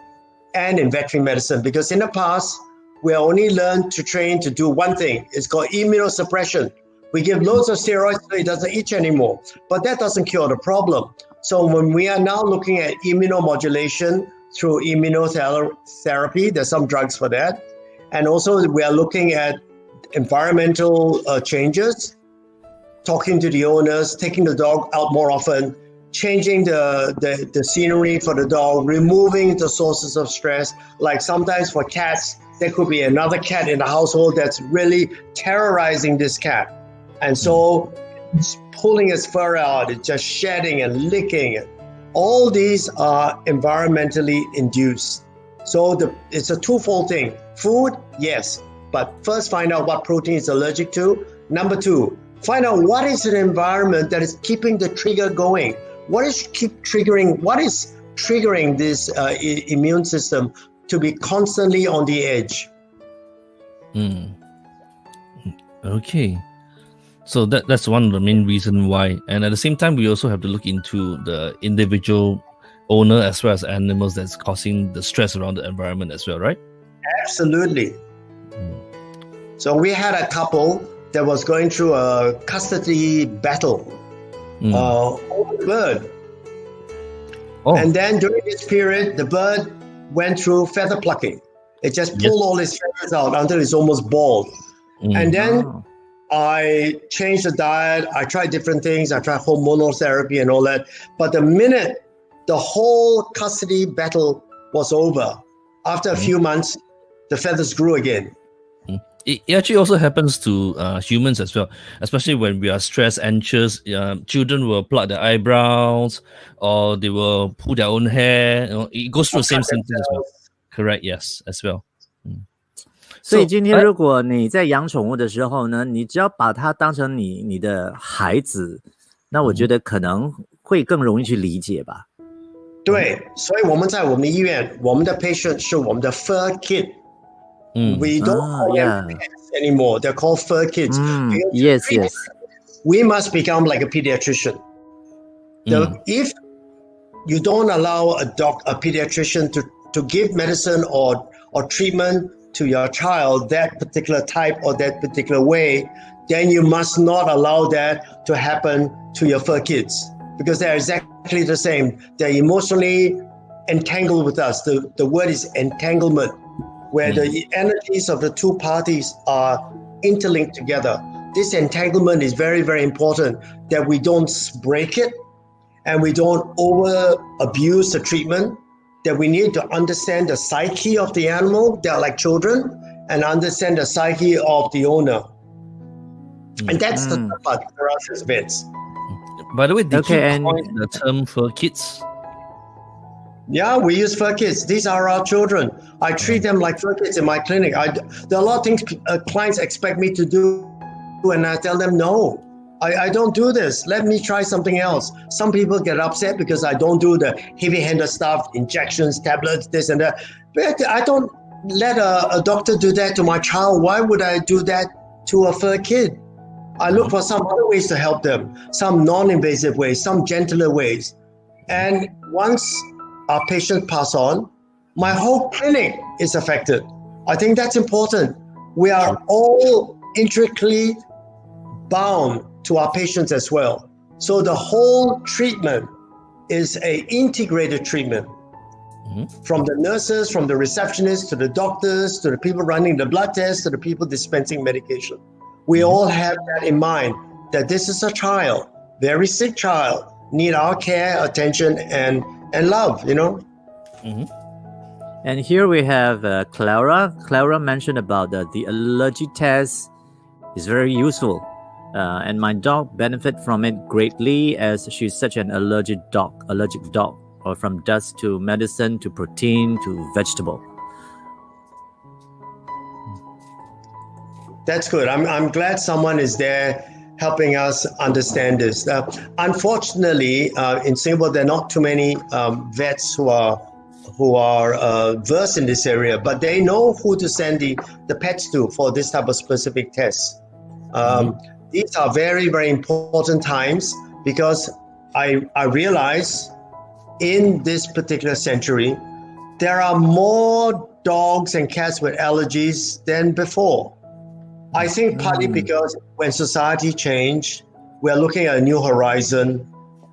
and in veterinary medicine, because in the past, we only learned to train to do one thing. It's called immunosuppression. We give loads of steroids so it doesn't itch anymore, but that doesn't cure the problem. So when we are now looking at immunomodulation through immunotherapy, there's some drugs for that. And also we are looking at environmental changes, talking to the owners, taking the dog out more often, changing the scenery for the dog, removing the sources of stress. Like sometimes for cats, there could be another cat in the household that's really terrorizing this cat. And so it's pulling its fur out, it's just shedding and licking it. All these are environmentally induced. So it's a twofold thing. Food, yes, but first find out what protein it's allergic to. Number two, find out what is an environment that is keeping the trigger going. What is triggering this immune system to be constantly on the edge? Okay. So that's one of the main reasons why. And at the same time, we also have to look into the individual owner as well as animals that's causing the stress around the environment as well, right? Absolutely. So we had a couple that was going through a custody battle over the bird. Oh. And then during this period, the bird went through feather plucking. It just pulled all his feathers out until it's almost bald. And then I changed the diet. I tried different things. I tried hormonal therapy and all that. But the minute the whole custody battle was over, after a few months, the feathers grew again. It actually also happens to humans as well, especially when we are stressed, anxious. Children will pluck their eyebrows, or they will pull their own hair. It goes through the same symptoms as well. Correct, yes, as well. 所以今天如果你在养宠物的时候呢，你只要把它当成你的孩子，那我觉得可能会更容易去理解吧。对，所以我们在我们的医院，我们的 patient 是我们的 fur kid. We don't call them pets anymore. They're called fur kids. Yes. We must become like a pediatrician. If you don't allow a pediatrician to give medicine or treatment to your child that particular type or that particular way, then you must not allow that to happen to your fur kids, because they're exactly the same. They're emotionally entangled with us. The word is entanglement, where the energies of the two parties are interlinked together. This entanglement is very, very important, that we don't break it and we don't over abuse the treatment, that we need to understand the psyche of the animal, they're like children, and understand the psyche of the owner. And that's the tough part for us as vets. By the way, did you coin the term fur kids? Yeah, we use fur kids. These are our children. I treat them like fur kids in my clinic. There are a lot of things clients expect me to do, and I tell them, no, I don't do this. Let me try something else. Some people get upset because I don't do the heavy-handed stuff, injections, tablets, this and that. But I don't let a doctor do that to my child. Why would I do that to a fur kid? I look for some other ways to help them, some non-invasive ways, some gentler ways. And once our patients pass on, my whole clinic is affected. I think that's important. We are all intricately bound to our patients as well. So the whole treatment is an integrated treatment. From the nurses, from the receptionists, to the doctors, to the people running the blood tests, to the people dispensing medication. We all have that in mind, that this is a child, very sick child, need our care, attention, and love, you know? And here we have Clara. Clara mentioned about the allergy test is very useful. And my dog benefit from it greatly, as she's such an allergic dog, or from dust to medicine to protein to vegetable. That's good. I'm glad someone is there helping us understand this. Unfortunately, in Singapore, there are not too many vets who are versed in this area, but they know who to send the pets to for this type of specific tests. These are very, very important times, because I realize in this particular century, there are more dogs and cats with allergies than before. I think partly because when society changed, we're looking at a new horizon,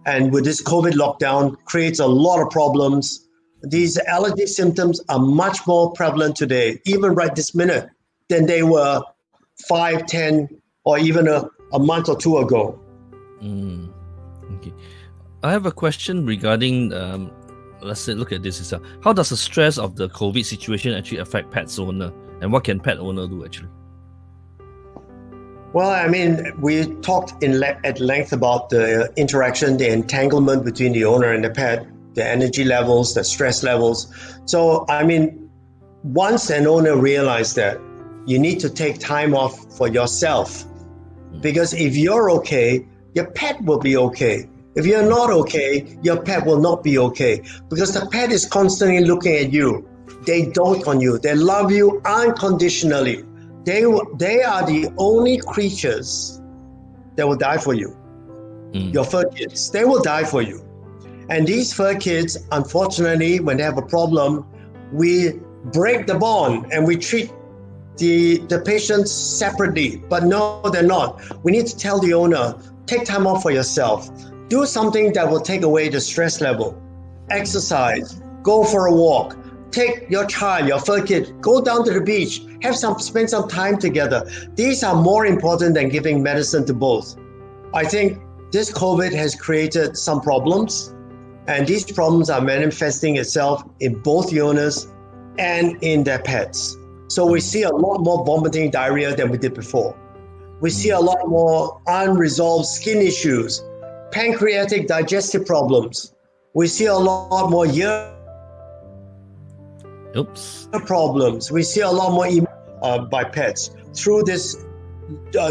and with this COVID lockdown creates a lot of problems. These allergy symptoms are much more prevalent today, even right this minute, than they were 5, 10, or even a month or two ago. Okay. I have a question regarding, let's say, look at this. How does the stress of the COVID situation actually affect pet owner? And what can pet owner do actually? Well, I mean, we talked at length about the interaction, the entanglement between the owner and the pet, the energy levels, the stress levels. So, I mean, once an owner realizes that, you need to take time off for yourself. Because if you're okay, your pet will be okay. If you're not okay, your pet will not be okay. Because the pet is constantly looking at you. They dote on you. They love you unconditionally. They are the only creatures that will die for you. Your fur kids, they will die for you. And these fur kids, unfortunately, when they have a problem, we break the bond and we treat the patients separately. But no, they're not. We need to tell the owner, take time off for yourself. Do something that will take away the stress level. Exercise, go for a walk. Take your child, your fur kid, go down to the beach, spend some time together. These are more important than giving medicine to both. I think this COVID has created some problems, and these problems are manifesting itself in both the owners and in their pets. So we see a lot more vomiting, diarrhea than we did before. We see a lot more unresolved skin issues, pancreatic digestive problems. We see a lot more problems. We see a lot more by pets through this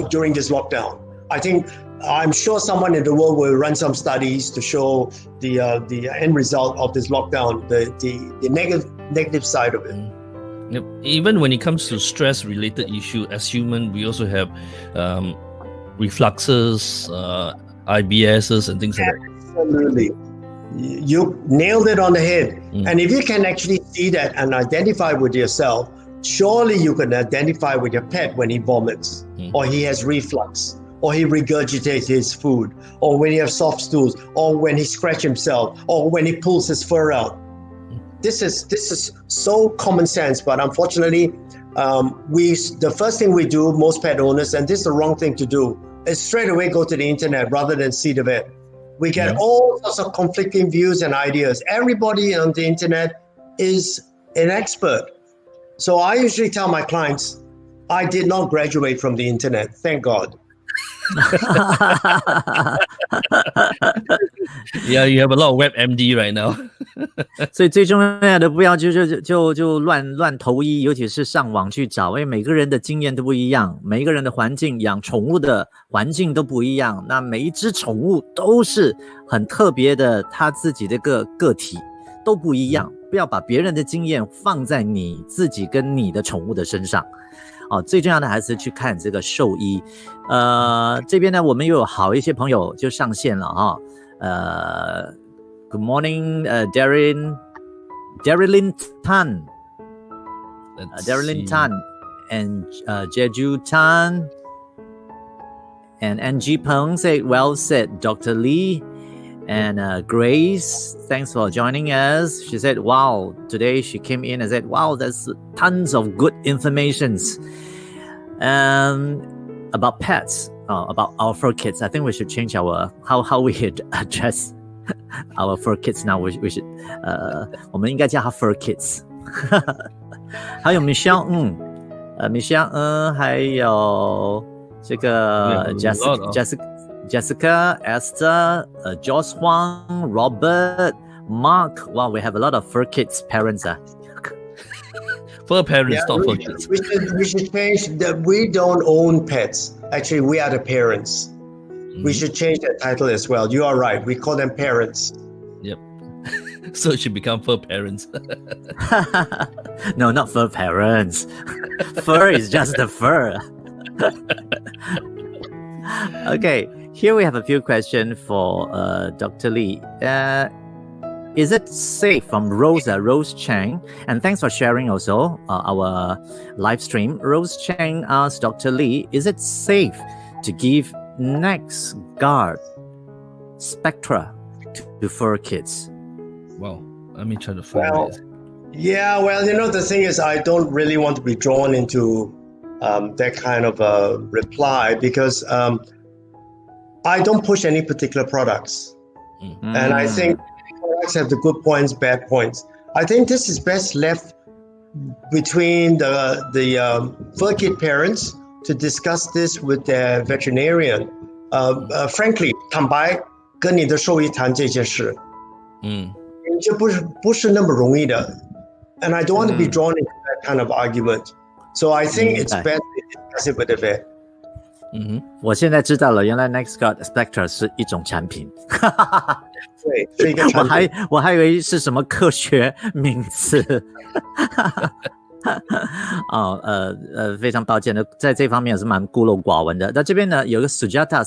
during this lockdown. I think I'm sure someone in the world will run some studies to show the end result of this lockdown, the negative side of it. Yep. Even when it comes to stress-related issue, as human, we also have refluxes, IBSs, and things like that. Absolutely. You nailed it on the head. And if you can actually see that and identify with yourself, surely you can identify with your pet when he vomits, or he has reflux, or he regurgitates his food, or when he has soft stools, or when he scratches himself, or when he pulls his fur out. This is so common sense, but unfortunately, the first thing we do, most pet owners, and this is the wrong thing to do, is straight away go to the internet rather than see the vet. We get all sorts of conflicting views and ideas. Everybody on the internet is an expert. So I usually tell my clients, I did not graduate from the internet, thank God. Yeah, you have a lot of WebMD right now. 所以最重要的不要就乱投医，尤其是上网去找，因为每个人的经验都不一样，每一个人的环境养宠物的环境都不一样，那每一只宠物都是很特别的，它自己的个体都不一样，不要把别人的经验放在你自己跟你的宠物的身上。最重要的还是去看这个兽医。这边呢，我们又有好一些朋友就上线了哈。Good morning, Darren Tan, Darren Tan, and Jeju Tan, and Angie Peng say, well said, Dr. Lee. And Grace, thanks for joining us. She said, wow, today she came in and said, wow, there's tons of good informations about pets, about our fur kids. I think we should change our how we address our fur kids now. We should 我们应该叫他 fur kids. 还有 Michelle, Michelle, 还有这个 Jessica, Esther, Josh Huang, Robert, Mark. Wow, we have a lot of fur kids parents. Fur parents, not fur kids. We should change that. We don't own pets. Actually, we are the parents. We should change that title as well. You are right. We call them parents. Yep. So it should become fur parents. No, not fur parents. Fur is just the fur. Okay. Here we have a few questions for Dr. Lee. Is it safe from Rose Chang? And thanks for sharing also our live stream. Rose Chang asked Dr. Lee, is it safe to give NexGuard Spectra to fur kids? Well, let me try to find it. Yeah, well, the thing is, I don't really want to be drawn into that kind of a reply because I don't push any particular products. And I think products have the good points, bad points. I think this is best left between the fur kid parents to discuss this with their veterinarian. Frankly, 坦白跟你的兽医谈这件事，这不是那么容易的。And I don't want to be drawn into that kind of argument. So I think it's best to discuss it with the vet. 我现在知道了，原来 NexGuard Spectra 是一种产品。对，是一个产品。我还以为是什么科学名词。非常抱歉的，在这方面也是蛮孤陋寡闻的。那这边呢，有个 Sujata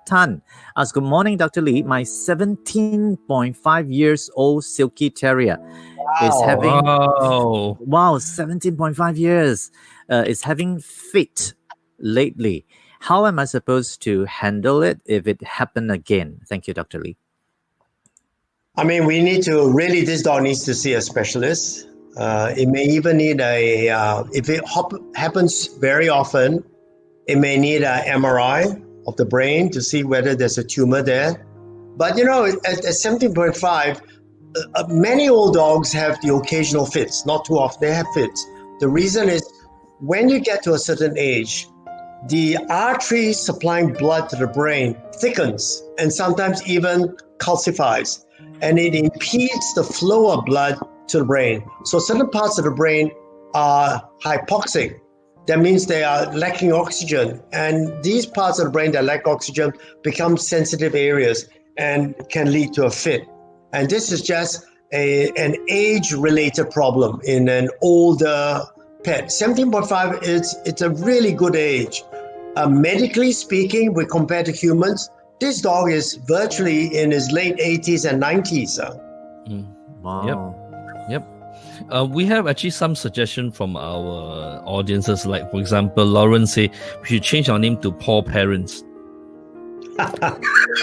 Tan asks, Good morning, Dr. Lee. My 17.5 years old Silky Terrier is having 17.5 years is having fit lately. How am I supposed to handle it if it happened again? Thank you, Dr. Lee. I mean, this dog needs to see a specialist. It may even need if it happens very often, it may need an MRI of the brain to see whether there's a tumor there. But, at 17.5, many old dogs have the occasional fits. Not too often, they have fits. The reason is when you get to a certain age, the artery supplying blood to the brain thickens and sometimes even calcifies, and it impedes the flow of blood to the brain. So certain parts of the brain are hypoxic, that means they are lacking oxygen. And these parts of the brain that lack oxygen become sensitive areas and can lead to a fit. And this is just an age-related problem in an older pet. 17.5, it's a really good age. Medically speaking, we compare to humans, this dog is virtually in his late 80s and 90s. Wow. Yep. We have actually some suggestion from our audiences. Like, for example, Lauren say we should change our name to Paw Parents.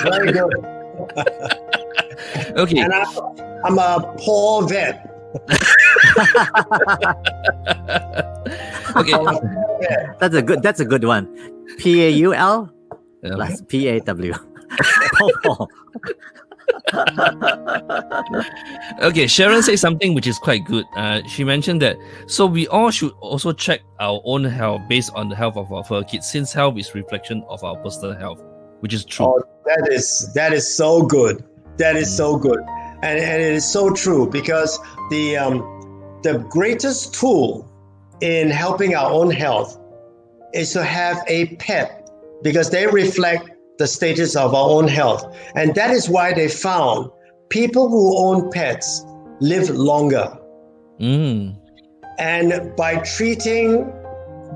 Very good. Okay. And I'm a paw vet. Okay. That's a good one. PAUL plus PAW. Paw. Okay, Sharon said something which is quite good. She mentioned that so we all should also check our own health based on the health of our fur kids, since health is reflection of our personal health, which is true. Oh, that is so good. That is so good, and it is so true, because the greatest tool in helping our own health is to have a pet, because they reflect the status of our own health. And that is why they found people who own pets live longer. And by treating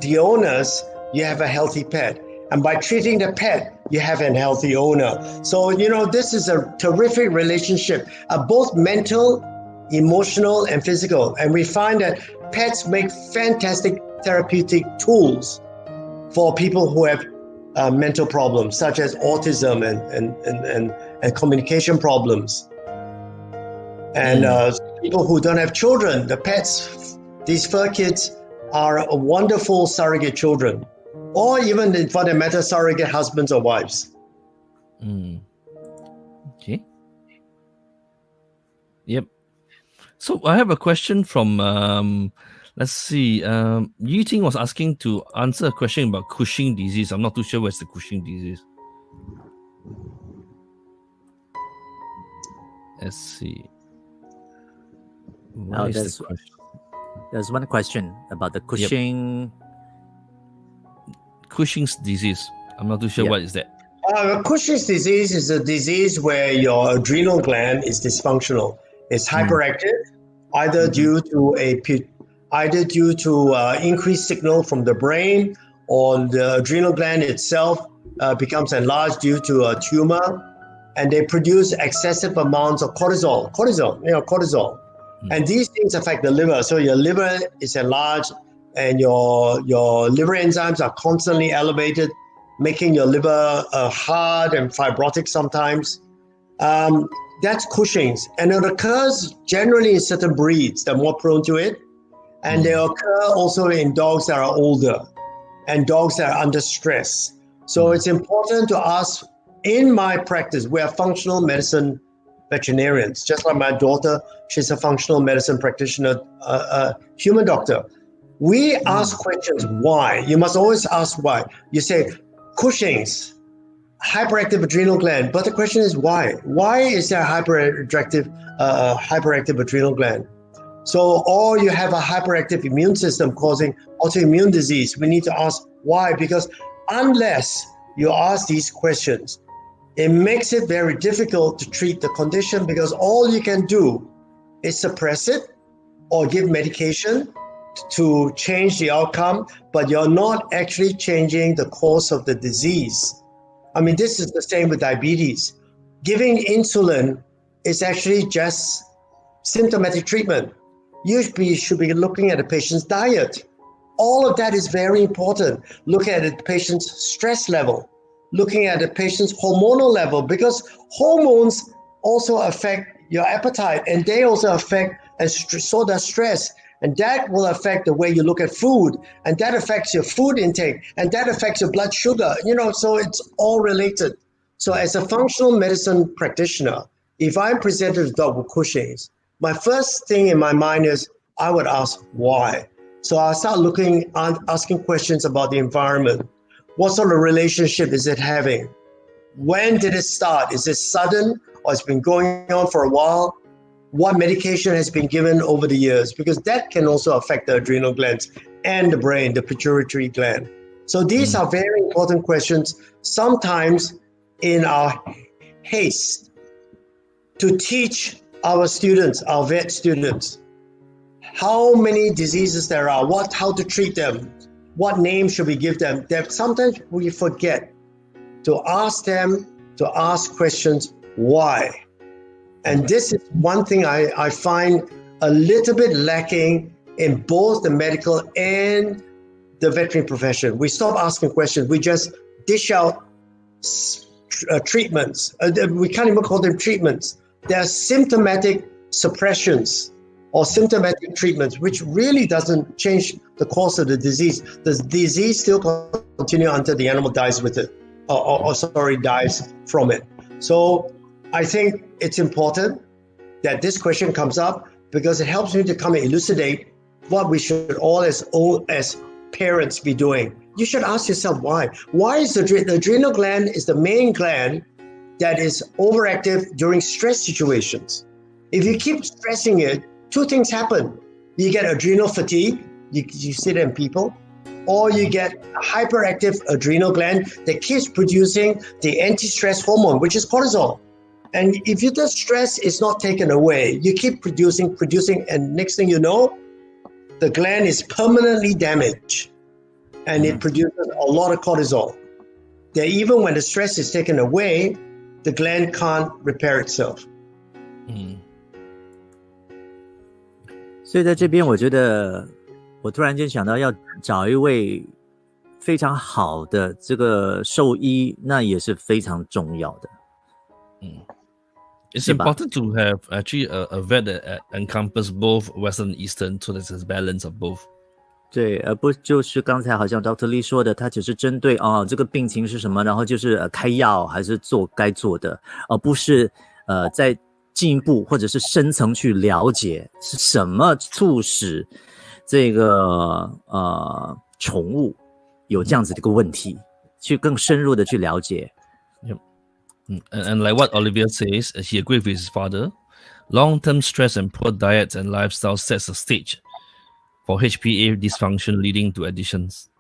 the owners, you have a healthy pet. And by treating the pet, you have an healthy owner. So, this is a terrific relationship, both mental, emotional, and physical. And we find that pets make fantastic therapeutic tools for people who have mental problems, such as autism and communication problems. And people who don't have children, the pets, these fur kids are a wonderful surrogate children, or even for that matter, surrogate husbands or wives. Okay. Yep. So I have a question from let's see. Yu Ting was asking to answer a question about Cushing disease. I'm not too sure what's the Cushing disease. Let's see. What is the question? There's one question about the Cushing. Cushing's disease. I'm not too sure what is that. Cushing's disease is a disease where your adrenal gland is dysfunctional. It's hyperactive, either due to increased signal from the brain, or the adrenal gland itself becomes enlarged due to a tumor, and they produce excessive amounts of cortisol. And these things affect the liver. So your liver is enlarged, and your liver enzymes are constantly elevated, making your liver hard and fibrotic sometimes. That's Cushing's, and it occurs generally in certain breeds that are more prone to it. And they occur also in dogs that are older and dogs that are under stress. So it's important to ask. In my practice, we are functional medicine veterinarians. Just like my daughter, she's a functional medicine practitioner, a human doctor. We ask questions, why? You must always ask why. You say, Cushing's, hyperactive adrenal gland, but the question is why? Why is there hyperactive adrenal gland? So, or you have a hyperactive immune system causing autoimmune disease. We need to ask why, because unless you ask these questions, it makes it very difficult to treat the condition, because all you can do is suppress it or give medication to change the outcome, but you're not actually changing the course of the disease. I mean, this is the same with diabetes. Giving insulin is actually just symptomatic treatment. You should be looking at a patient's diet. All of that is very important. Look at the patient's stress level, looking at the patient's hormonal level, because hormones also affect your appetite, and they also affect, and so does stress. And that will affect the way you look at food, and that affects your food intake, and that affects your blood sugar, so it's all related. So as a functional medicine practitioner, if I'm presented with Dr. Cushing's, my first thing in my mind is I would ask why. So I'll start asking questions about the environment. What sort of relationship is it having? When did it start? Is it sudden, or it's been going on for a while? What medication has been given over the years? Because that can also affect the adrenal glands. and the brain, the pituitary gland. So these are very important questions. Sometimes in our haste to teach our students, our vet students, how many diseases there are, how to treat them, what name should we give them, that sometimes we forget to ask them to ask questions, why? And this is one thing I find a little bit lacking in both the medical and the veterinary profession. We stop asking questions. We just dish out treatments. We can't even call them treatments. They're symptomatic suppressions or symptomatic treatments, which really doesn't change the course of the disease. The disease still continues until the animal dies with it, dies from it. So I think it's important that this question comes up because it helps me to come and elucidate what we should all as parents be doing. You should ask yourself why. Why is the adrenal gland is the main gland that is overactive during stress situations? If you keep stressing it, two things happen. You get adrenal fatigue, you see that in people, or you get a hyperactive adrenal gland that keeps producing the anti-stress hormone, which is cortisol. And if the stress is not taken away, you keep producing, and next thing you know, the gland is permanently damaged and it produces a lot of cortisol. That even when the stress is taken away, the gland can't repair itself. 所以在这边我觉得我突然间想到要找一位非常好的这个兽医，那也是非常重要的。It's important to have actually a vet that encompass both Western and Eastern, so there's a balance of both. 对，而不就是刚才好像 Dr. Lee 说的，他只是针对这个病情是什么，然后就是开药还是做该做的，而不是在进一步或者是深层去了解是什么促使这个宠物有这样子的一个问题，去更深入的去了解。And like what Olivia says, he agrees with his father. Long-term stress and poor diets and lifestyle sets the stage for HPA dysfunction leading to additions.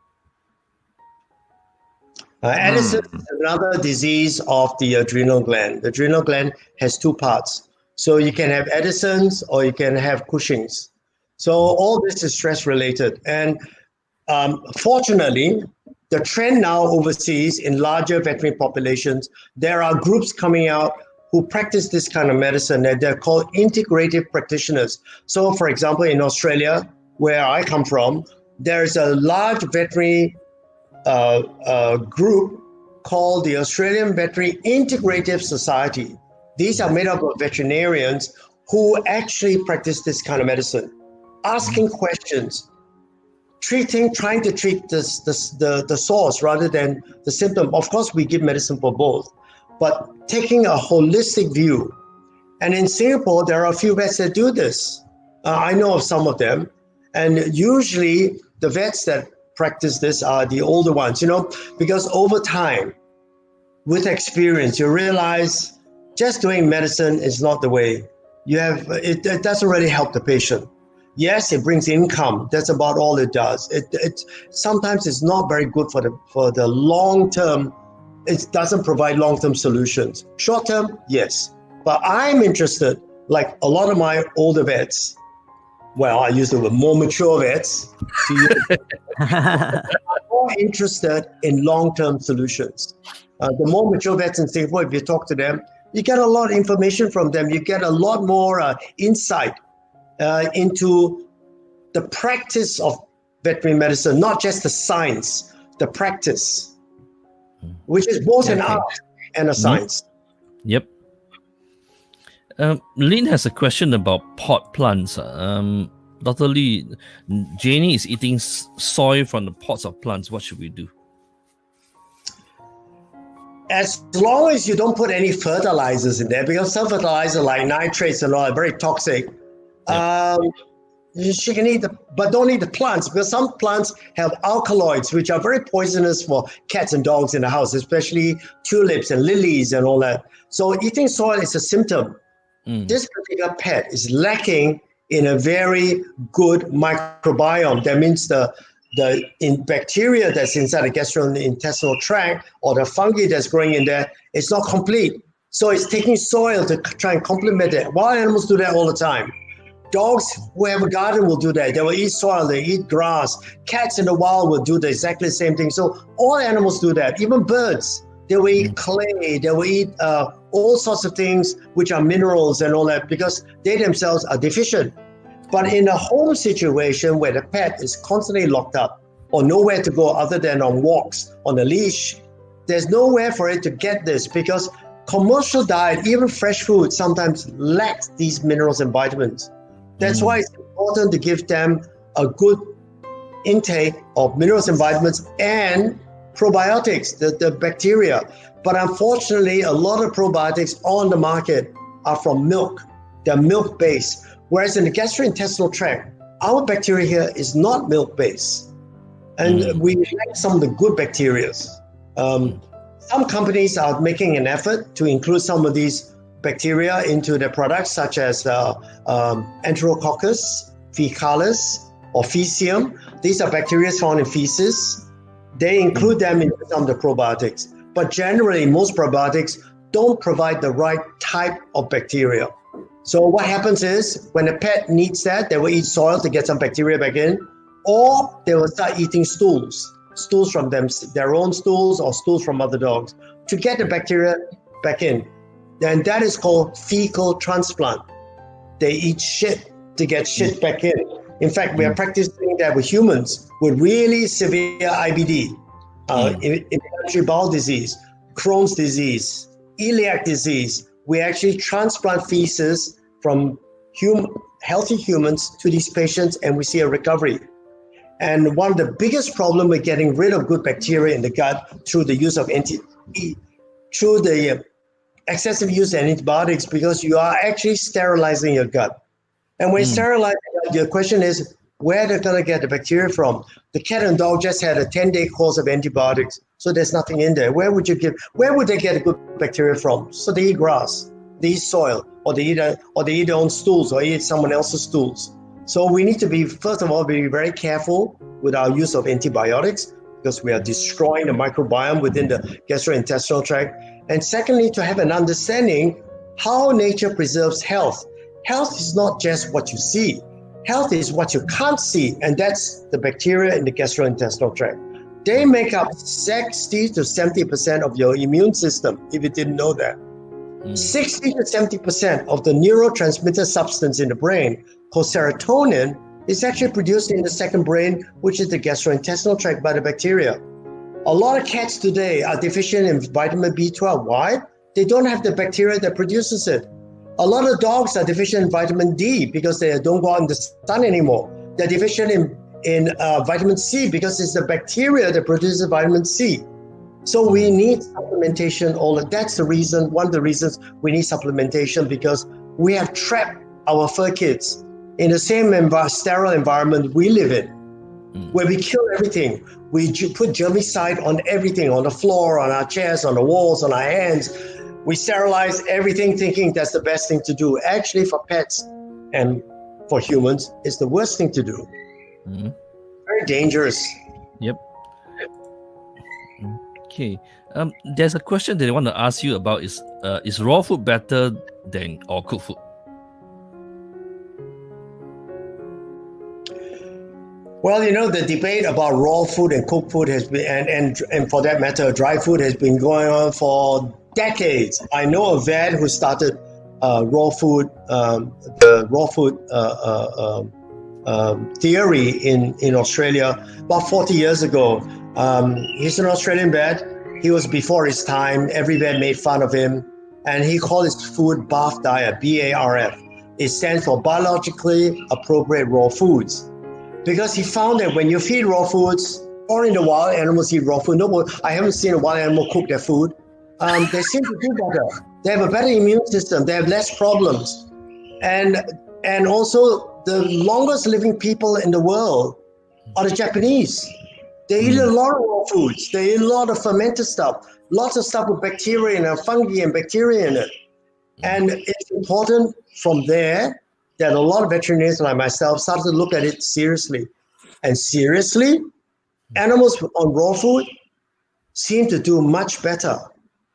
Addison is another disease of the adrenal gland. The adrenal gland has two parts. So you can have Addison's or you can have Cushing's. So all this is stress-related. And fortunately, the trend now overseas in larger veterinary populations, there are groups coming out who practice this kind of medicine, and they're called integrative practitioners. So for example, in Australia, where I come from, there's a large veterinary group called the Australian Veterinary Integrative Society. These are made up of veterinarians who actually practice this kind of medicine, asking questions, trying to treat the source rather than the symptom. Of course, we give medicine for both, but taking a holistic view. And in Singapore, there are a few vets that do this. I know of some of them. And usually the vets that practice this are the older ones, because over time, with experience, you realize just doing medicine is not the way. It doesn't really help the patient. Yes, it brings income. That's about all it does. It sometimes it's not very good for the long term. It doesn't provide long-term solutions. Short term, yes. But I'm interested, like a lot of my older vets, well, I use the word more mature vets, are more interested in long-term solutions. The more mature vets in Singapore, if you talk to them, you get a lot of information from them. You get a lot more insight into the practice of veterinary medicine, not just the science, the practice, which is both an art and a science. Yep. Lynn has a question about pot plants. Dr. Lee, Janie is eating soil from the pots of plants. What should we do? As long as you don't put any fertilizers in there, because some fertilizers like nitrates and all are very toxic, she can eat but don't eat the plants, because some plants have alkaloids, which are very poisonous for cats and dogs in the house, especially tulips and lilies and all that. So eating soil is a symptom. This particular pet is lacking in a very good microbiome. That means the bacteria that's inside the gastrointestinal tract or the fungi that's growing in there, it's not complete. So it's taking soil to try and complement it. Wild animals do that all the time. Dogs who have a garden will do that. They will eat soil, they eat grass. Cats in the wild will do exactly the same thing. So all animals do that. Even birds, they will eat clay, they will eat all sorts of things which are minerals and all that because they themselves are deficient. But in a home situation where the pet is constantly locked up or nowhere to go other than on walks, on a leash, there's nowhere for it to get this because commercial diet, even fresh food, sometimes lacks these minerals and vitamins. That's why it's important to give them a good intake of minerals and vitamins and probiotics, the bacteria. But unfortunately, a lot of probiotics on the market are from milk. They're milk-based. Whereas in the gastrointestinal tract, our bacteria here is not milk-based. And we lack some of the good bacteria. Some companies are making an effort to include some of these bacteria into their products, such as Enterococcus faecalis or Faecium. These are bacteria found in feces. They include them in some of the probiotics. But generally, most probiotics don't provide the right type of bacteria. So what happens is when a pet needs that, they will eat soil to get some bacteria back in, or they will start eating stools from them, their own stools or stools from other dogs to get the bacteria back in. Then that is called fecal transplant. They eat shit to get shit back in. In fact, we are practicing that with humans with really severe IBD, inflammatory bowel disease, Crohn's disease, celiac disease. We actually transplant feces from healthy humans to these patients and we see a recovery. And one of the biggest problems with getting rid of good bacteria in the gut through the use of excessive use of antibiotics, because you are actually sterilizing your gut. And when you sterilize your gut, your question is, where they're going to get the bacteria from? The cat and dog just had a 10-day course of antibiotics, so there's nothing in there. Where would they get a good bacteria from? So they eat grass, they eat soil, or they eat their own stools, or eat someone else's stools. So we need to be, first of all, be very careful with our use of antibiotics because we are destroying the microbiome within the gastrointestinal tract. And secondly, to have an understanding how nature preserves health. Health is not just what you see. Health is what you can't see, and that's the bacteria in the gastrointestinal tract. They make up 60 to 70% of your immune system, if you didn't know that. 60 to 70% of the neurotransmitter substance in the brain, called serotonin, is actually produced in the second brain, which is the gastrointestinal tract by the bacteria. A lot of cats today are deficient in vitamin B12. Why? They don't have the bacteria that produces it. A lot of dogs are deficient in vitamin D because they don't go out in the sun anymore. They're deficient in vitamin C because it's the bacteria that produces vitamin C. So we need supplementation. That's the reason, one of the reasons we need supplementation, because we have trapped our fur kids in the same sterile environment we live in, where we kill everything. We put germicide on everything, on the floor, on our chairs, on the walls, on our hands. We sterilize everything thinking that's the best thing to do. Actually, for pets and for humans, it's the worst thing to do. Very dangerous. Yep. Okay. There's a question that I want to ask you about is raw food better than or cooked food? Well, the debate about raw food and cooked food has been, and for that matter, dry food has been going on for decades. I know a vet who started raw food, the raw food theory in Australia about 40 years ago. He's an Australian vet. He was before his time. Every vet made fun of him, and he called his food BARF diet, BARF. It stands for biologically appropriate raw foods. Because he found that when you feed raw foods, or in the wild, animals eat raw food. I haven't seen a wild animal cook their food. They seem to do better. They have a better immune system. They have less problems. And also, the longest living people in the world are the Japanese. They eat a lot of raw foods. They eat a lot of fermented stuff. Lots of stuff with bacteria and fungi and bacteria in it. And it's important from there that a lot of veterinarians like myself started to look at it seriously. And seriously, animals on raw food seem to do much better.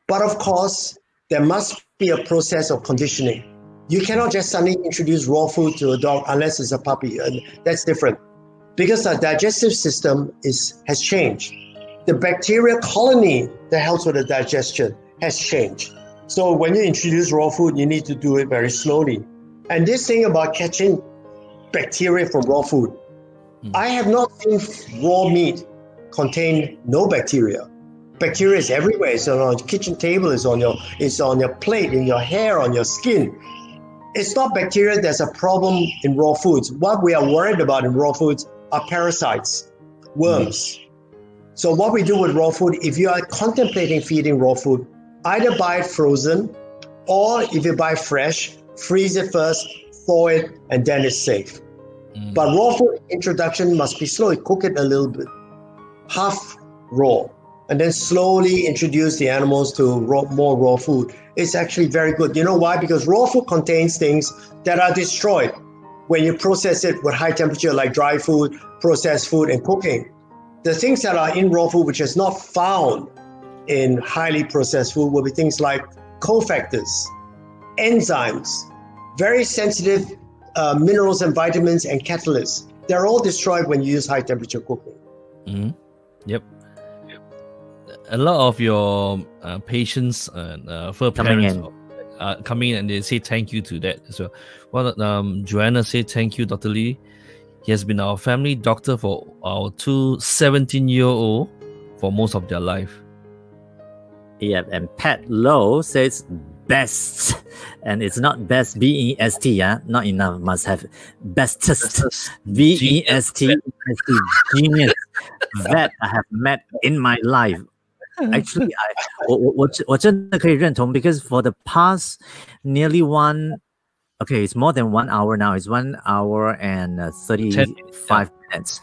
But of course, there must be a process of conditioning. You cannot just suddenly introduce raw food to a dog unless it's a puppy. And that's different. Because the digestive system has changed. The bacteria colony that helps with the digestion has changed. So when you introduce raw food, you need to do it very slowly. And this thing about catching bacteria from raw food, I have not seen raw meat contain no bacteria. Bacteria is everywhere. It's on your kitchen table, it's on your plate, in your hair, on your skin. It's not bacteria that's a problem in raw foods. What we are worried about in raw foods are parasites, worms. So what we do with raw food, if you are contemplating feeding raw food, either buy it frozen, or if you buy fresh, freeze it first, thaw it, and then it's safe. But raw food introduction must be slow. Cook it a little bit, half raw, and then slowly introduce the animals to more raw food. It's actually very good. You know why? Because raw food contains things that are destroyed when you process it with high temperature, like dry food, processed food, and cooking. The things that are in raw food, which is not found in highly processed food, will be things like cofactors, enzymes, very sensitive minerals and vitamins and catalysts. They're all destroyed when you use high temperature cooking. Mm-hmm. Yep. A lot of your patients for parents coming in and they say thank you to that as well. Well, Joanna said thank you, Dr. Lee. He has been our family doctor for our two 17-year-old for most of their life. Yeah, and Pat Lowe says best, and it's not best B-E-S-T, yeah, not enough, must have bestest, B-E-S-T, genius that I have met in my life. Actually, 我真的可以认同 because for the past nearly it's more than 1 hour now. It's 1 hour and 35 minutes.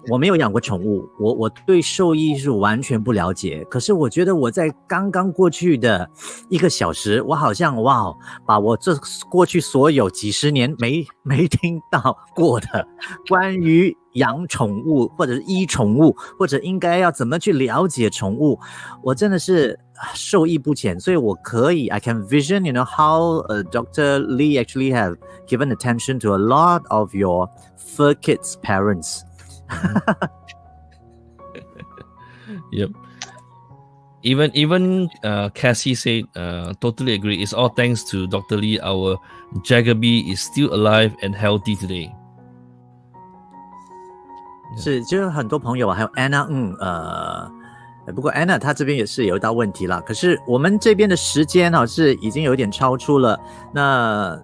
我没有养过宠物，我对兽医是完全不了解。可是我觉得我在刚刚过去的1个小时，我好像把我这过去所有几十年没听到过的关于养宠物或者是医宠物，或者应该要怎么去了解宠物，我真的是受益不浅。所以我可以 I can vision how Dr. Lee actually have given attention to a lot of your fur kids parents. Yep. Even Cassie said totally agree. It's all thanks to Dr. Lee. Our Jagabee is still alive and healthy today. 是，就是很多朋友还有 Anna， 不过 Anna 她这边也是有一道问题啦。可是我们这边的时间是已经有点超出了。那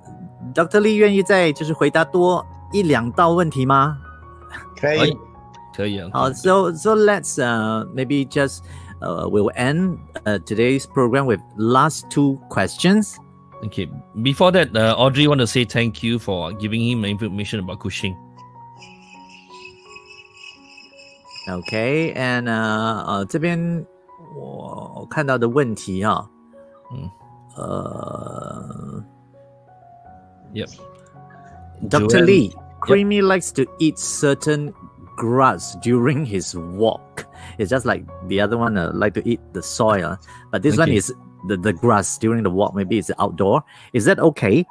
Dr. Lee 愿意再就是回答多1、2道问题吗？可以啊。好 so let's maybe just we will end today's program with last 2 questions. Okay. Before that, Audrey want to say thank you for giving him information about Cushing. Okay, and 这边我看到的问题Yep. Dr. Lee, Creamy likes to eat certain grass during his walk. It's just like the other one like to eat the soil, but this one is the grass during the walk. Maybe it's outdoor. Is that okay?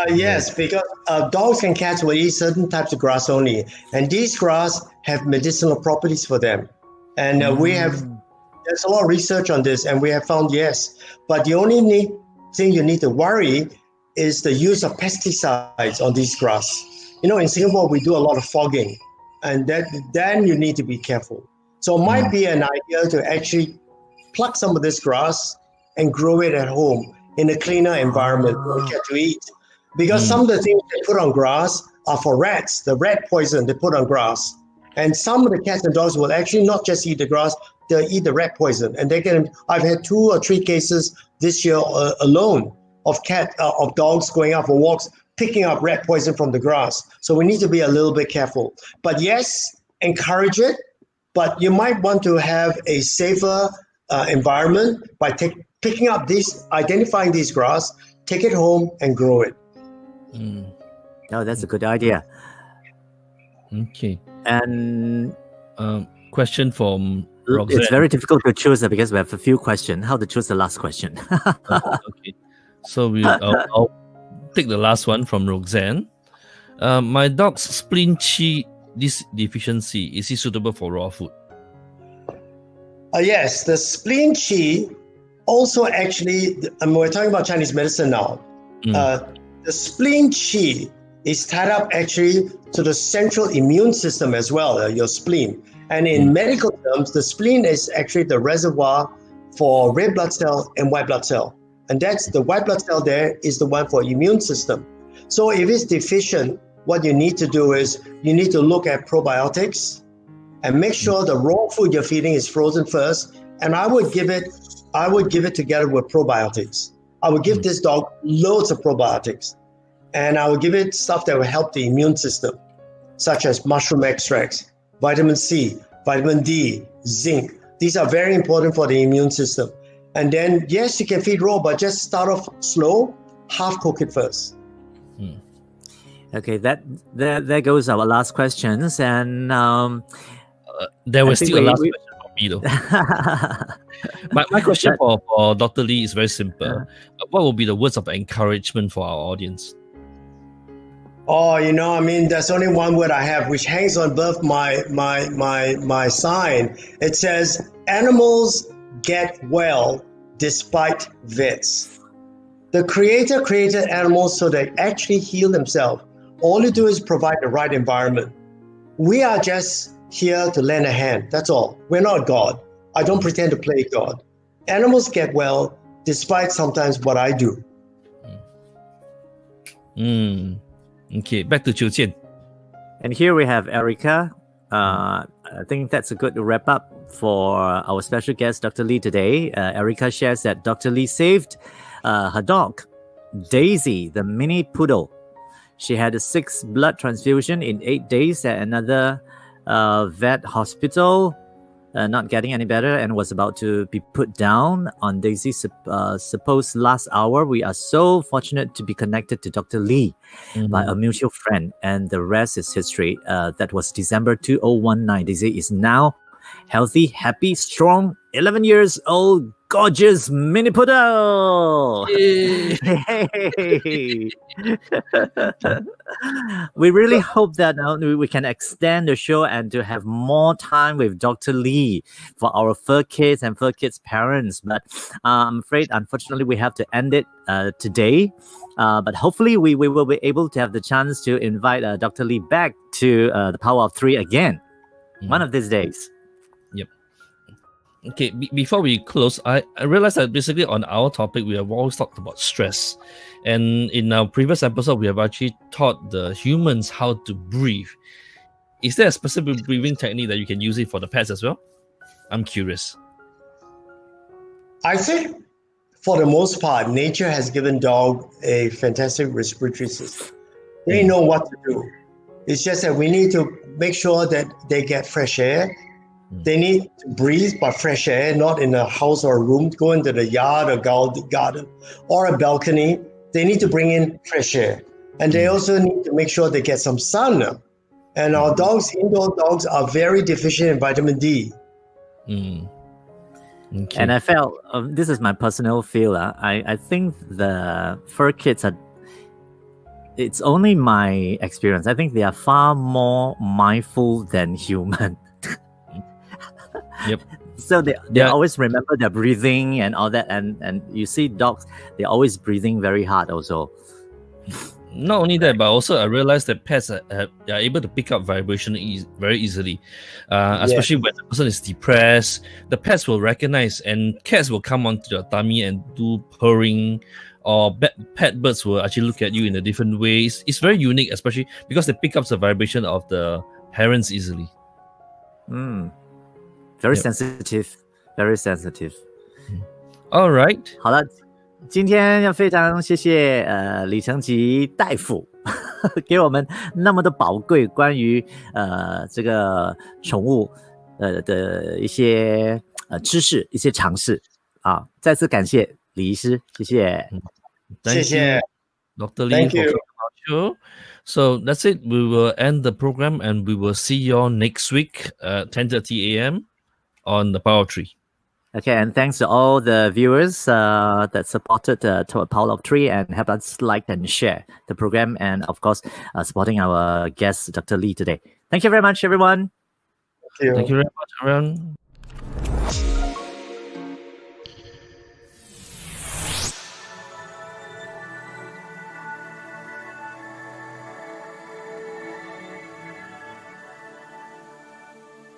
Yes, because dogs and cats will eat certain types of grass only, and these grass have medicinal properties for them. And there's a lot of research on this, and we have found yes. But the only thing you need to worry is the use of pesticides on these grass. In Singapore, we do a lot of fogging, and then you need to be careful. So it might be an idea to actually pluck some of this grass and grow it at home in a cleaner environment for cat to eat. Because some of the things they put on grass are for rats, the rat poison they put on grass. And some of the cats and dogs will actually not just eat the grass, they'll eat the rat poison. And I've had 2 or 3 cases this year alone of dogs going out for walks, picking up rat poison from the grass. So we need to be a little bit careful. But yes, encourage it, but you might want to have a safer environment by identifying these grass, take it home and grow it. Oh, that's a good idea. Okay. And question from Roxanne. it's very difficult to choose because we have a few questions. How to choose the last question? Okay. So I'll take the last one from Roxanne. My dog's spleen chi deficiency, is he suitable for raw food? Yes, the spleen chi also actually, we're talking about Chinese medicine now. The spleen chi is tied up actually to the central immune system as well, your spleen. And in medical terms, the spleen is actually the reservoir for red blood cell and white blood cell. And that's the white blood cell there is the one for immune system. So if it's deficient, what you need to do is you need to look at probiotics and make sure the raw food you're feeding is frozen first. And I would give it together with probiotics. I would give this dog loads of probiotics. And I would give it stuff that will help the immune system, such as mushroom extracts, vitamin C, vitamin D, zinc. These are very important for the immune system. And then, yes, you can feed raw, but just start off slow, half cook it first. Okay, there goes our last questions. And there was still a last question for me though. my question for Dr. Lee is very simple. What will be the words of encouragement for our audience? Oh, there's only one word I have, which hangs on above my sign. It says, animals get well despite vets. The Creator created animals so they actually heal themselves. All you do is provide the right environment. We are just here to lend a hand. That's all. We're not God. I don't pretend to play God. Animals get well despite sometimes what I do. Okay, back to Chiu Jian. And here we have Erica. I think that's a good wrap up for our special guest, Dr. Lee, today. Erica shares that Dr. Lee saved her dog, Daisy, the mini poodle. She had a 6 blood transfusion in 8 days at another vet hospital, not getting any better, and was about to be put down on Daisy's supposed last hour. We are so fortunate to be connected to Dr. Lee by a mutual friend, and the rest is history. That was December 2019. Daisy is now healthy, happy, strong, 11 years old, gorgeous mini poodle. Hey. We really hope that we can extend the show and to have more time with Dr. Lee for our fur kids and fur kids parents. But I'm afraid, unfortunately, we have to end it today. But hopefully we will be able to have the chance to invite Dr. Lee back to the Power of Three again, one of these days. Yep. Okay, before we close, I realized that basically on our topic, we have always talked about stress. And in our previous episode, we have actually taught the humans how to breathe. Is there a specific breathing technique that you can use it for the pets as well? I'm curious. I think for the most part, nature has given dog a fantastic respiratory system. They know what to do. It's just that we need to make sure that they get fresh air. They need to breathe by fresh air, not in a house or a room. Go into the yard or garden or a balcony. They need to bring in fresh air. And they also need to make sure they get some sun. And our dogs, indoor dogs, are very deficient in vitamin D. Okay. And I felt, this is my personal feel, I think the fur kids are, it's only my experience. I think they are far more mindful than human. Yep. So they always remember their breathing and all that. And you see dogs, they're always breathing very hard also. Not only that, but also I realized that pets are able to pick up vibration very easily, especially when the person is depressed. The pets will recognize, and cats will come onto your tummy and do purring, or pet birds will actually look at you in a different way. It's very unique, especially because they pick up the vibration of the parents easily. Very sensitive, very sensitive. All right. 好了，今天要非常谢谢李承吉大夫给我们那么多宝贵关于这个宠物的一些知识、一些常识啊！再次感谢李医师，谢谢。Thank 谢谢。 you, Dr. Lee, Thank for you. coming on our show. So that's it. We will end the program and we will see you all next week at 10:30 a.m. on the Power Tree. Okay, and thanks to all the viewers that supported Power of Three and have us like and share the program, and of course, supporting our guest, Dr. Lee, today. Thank you very much, everyone. Thank you. Thank you very much, everyone.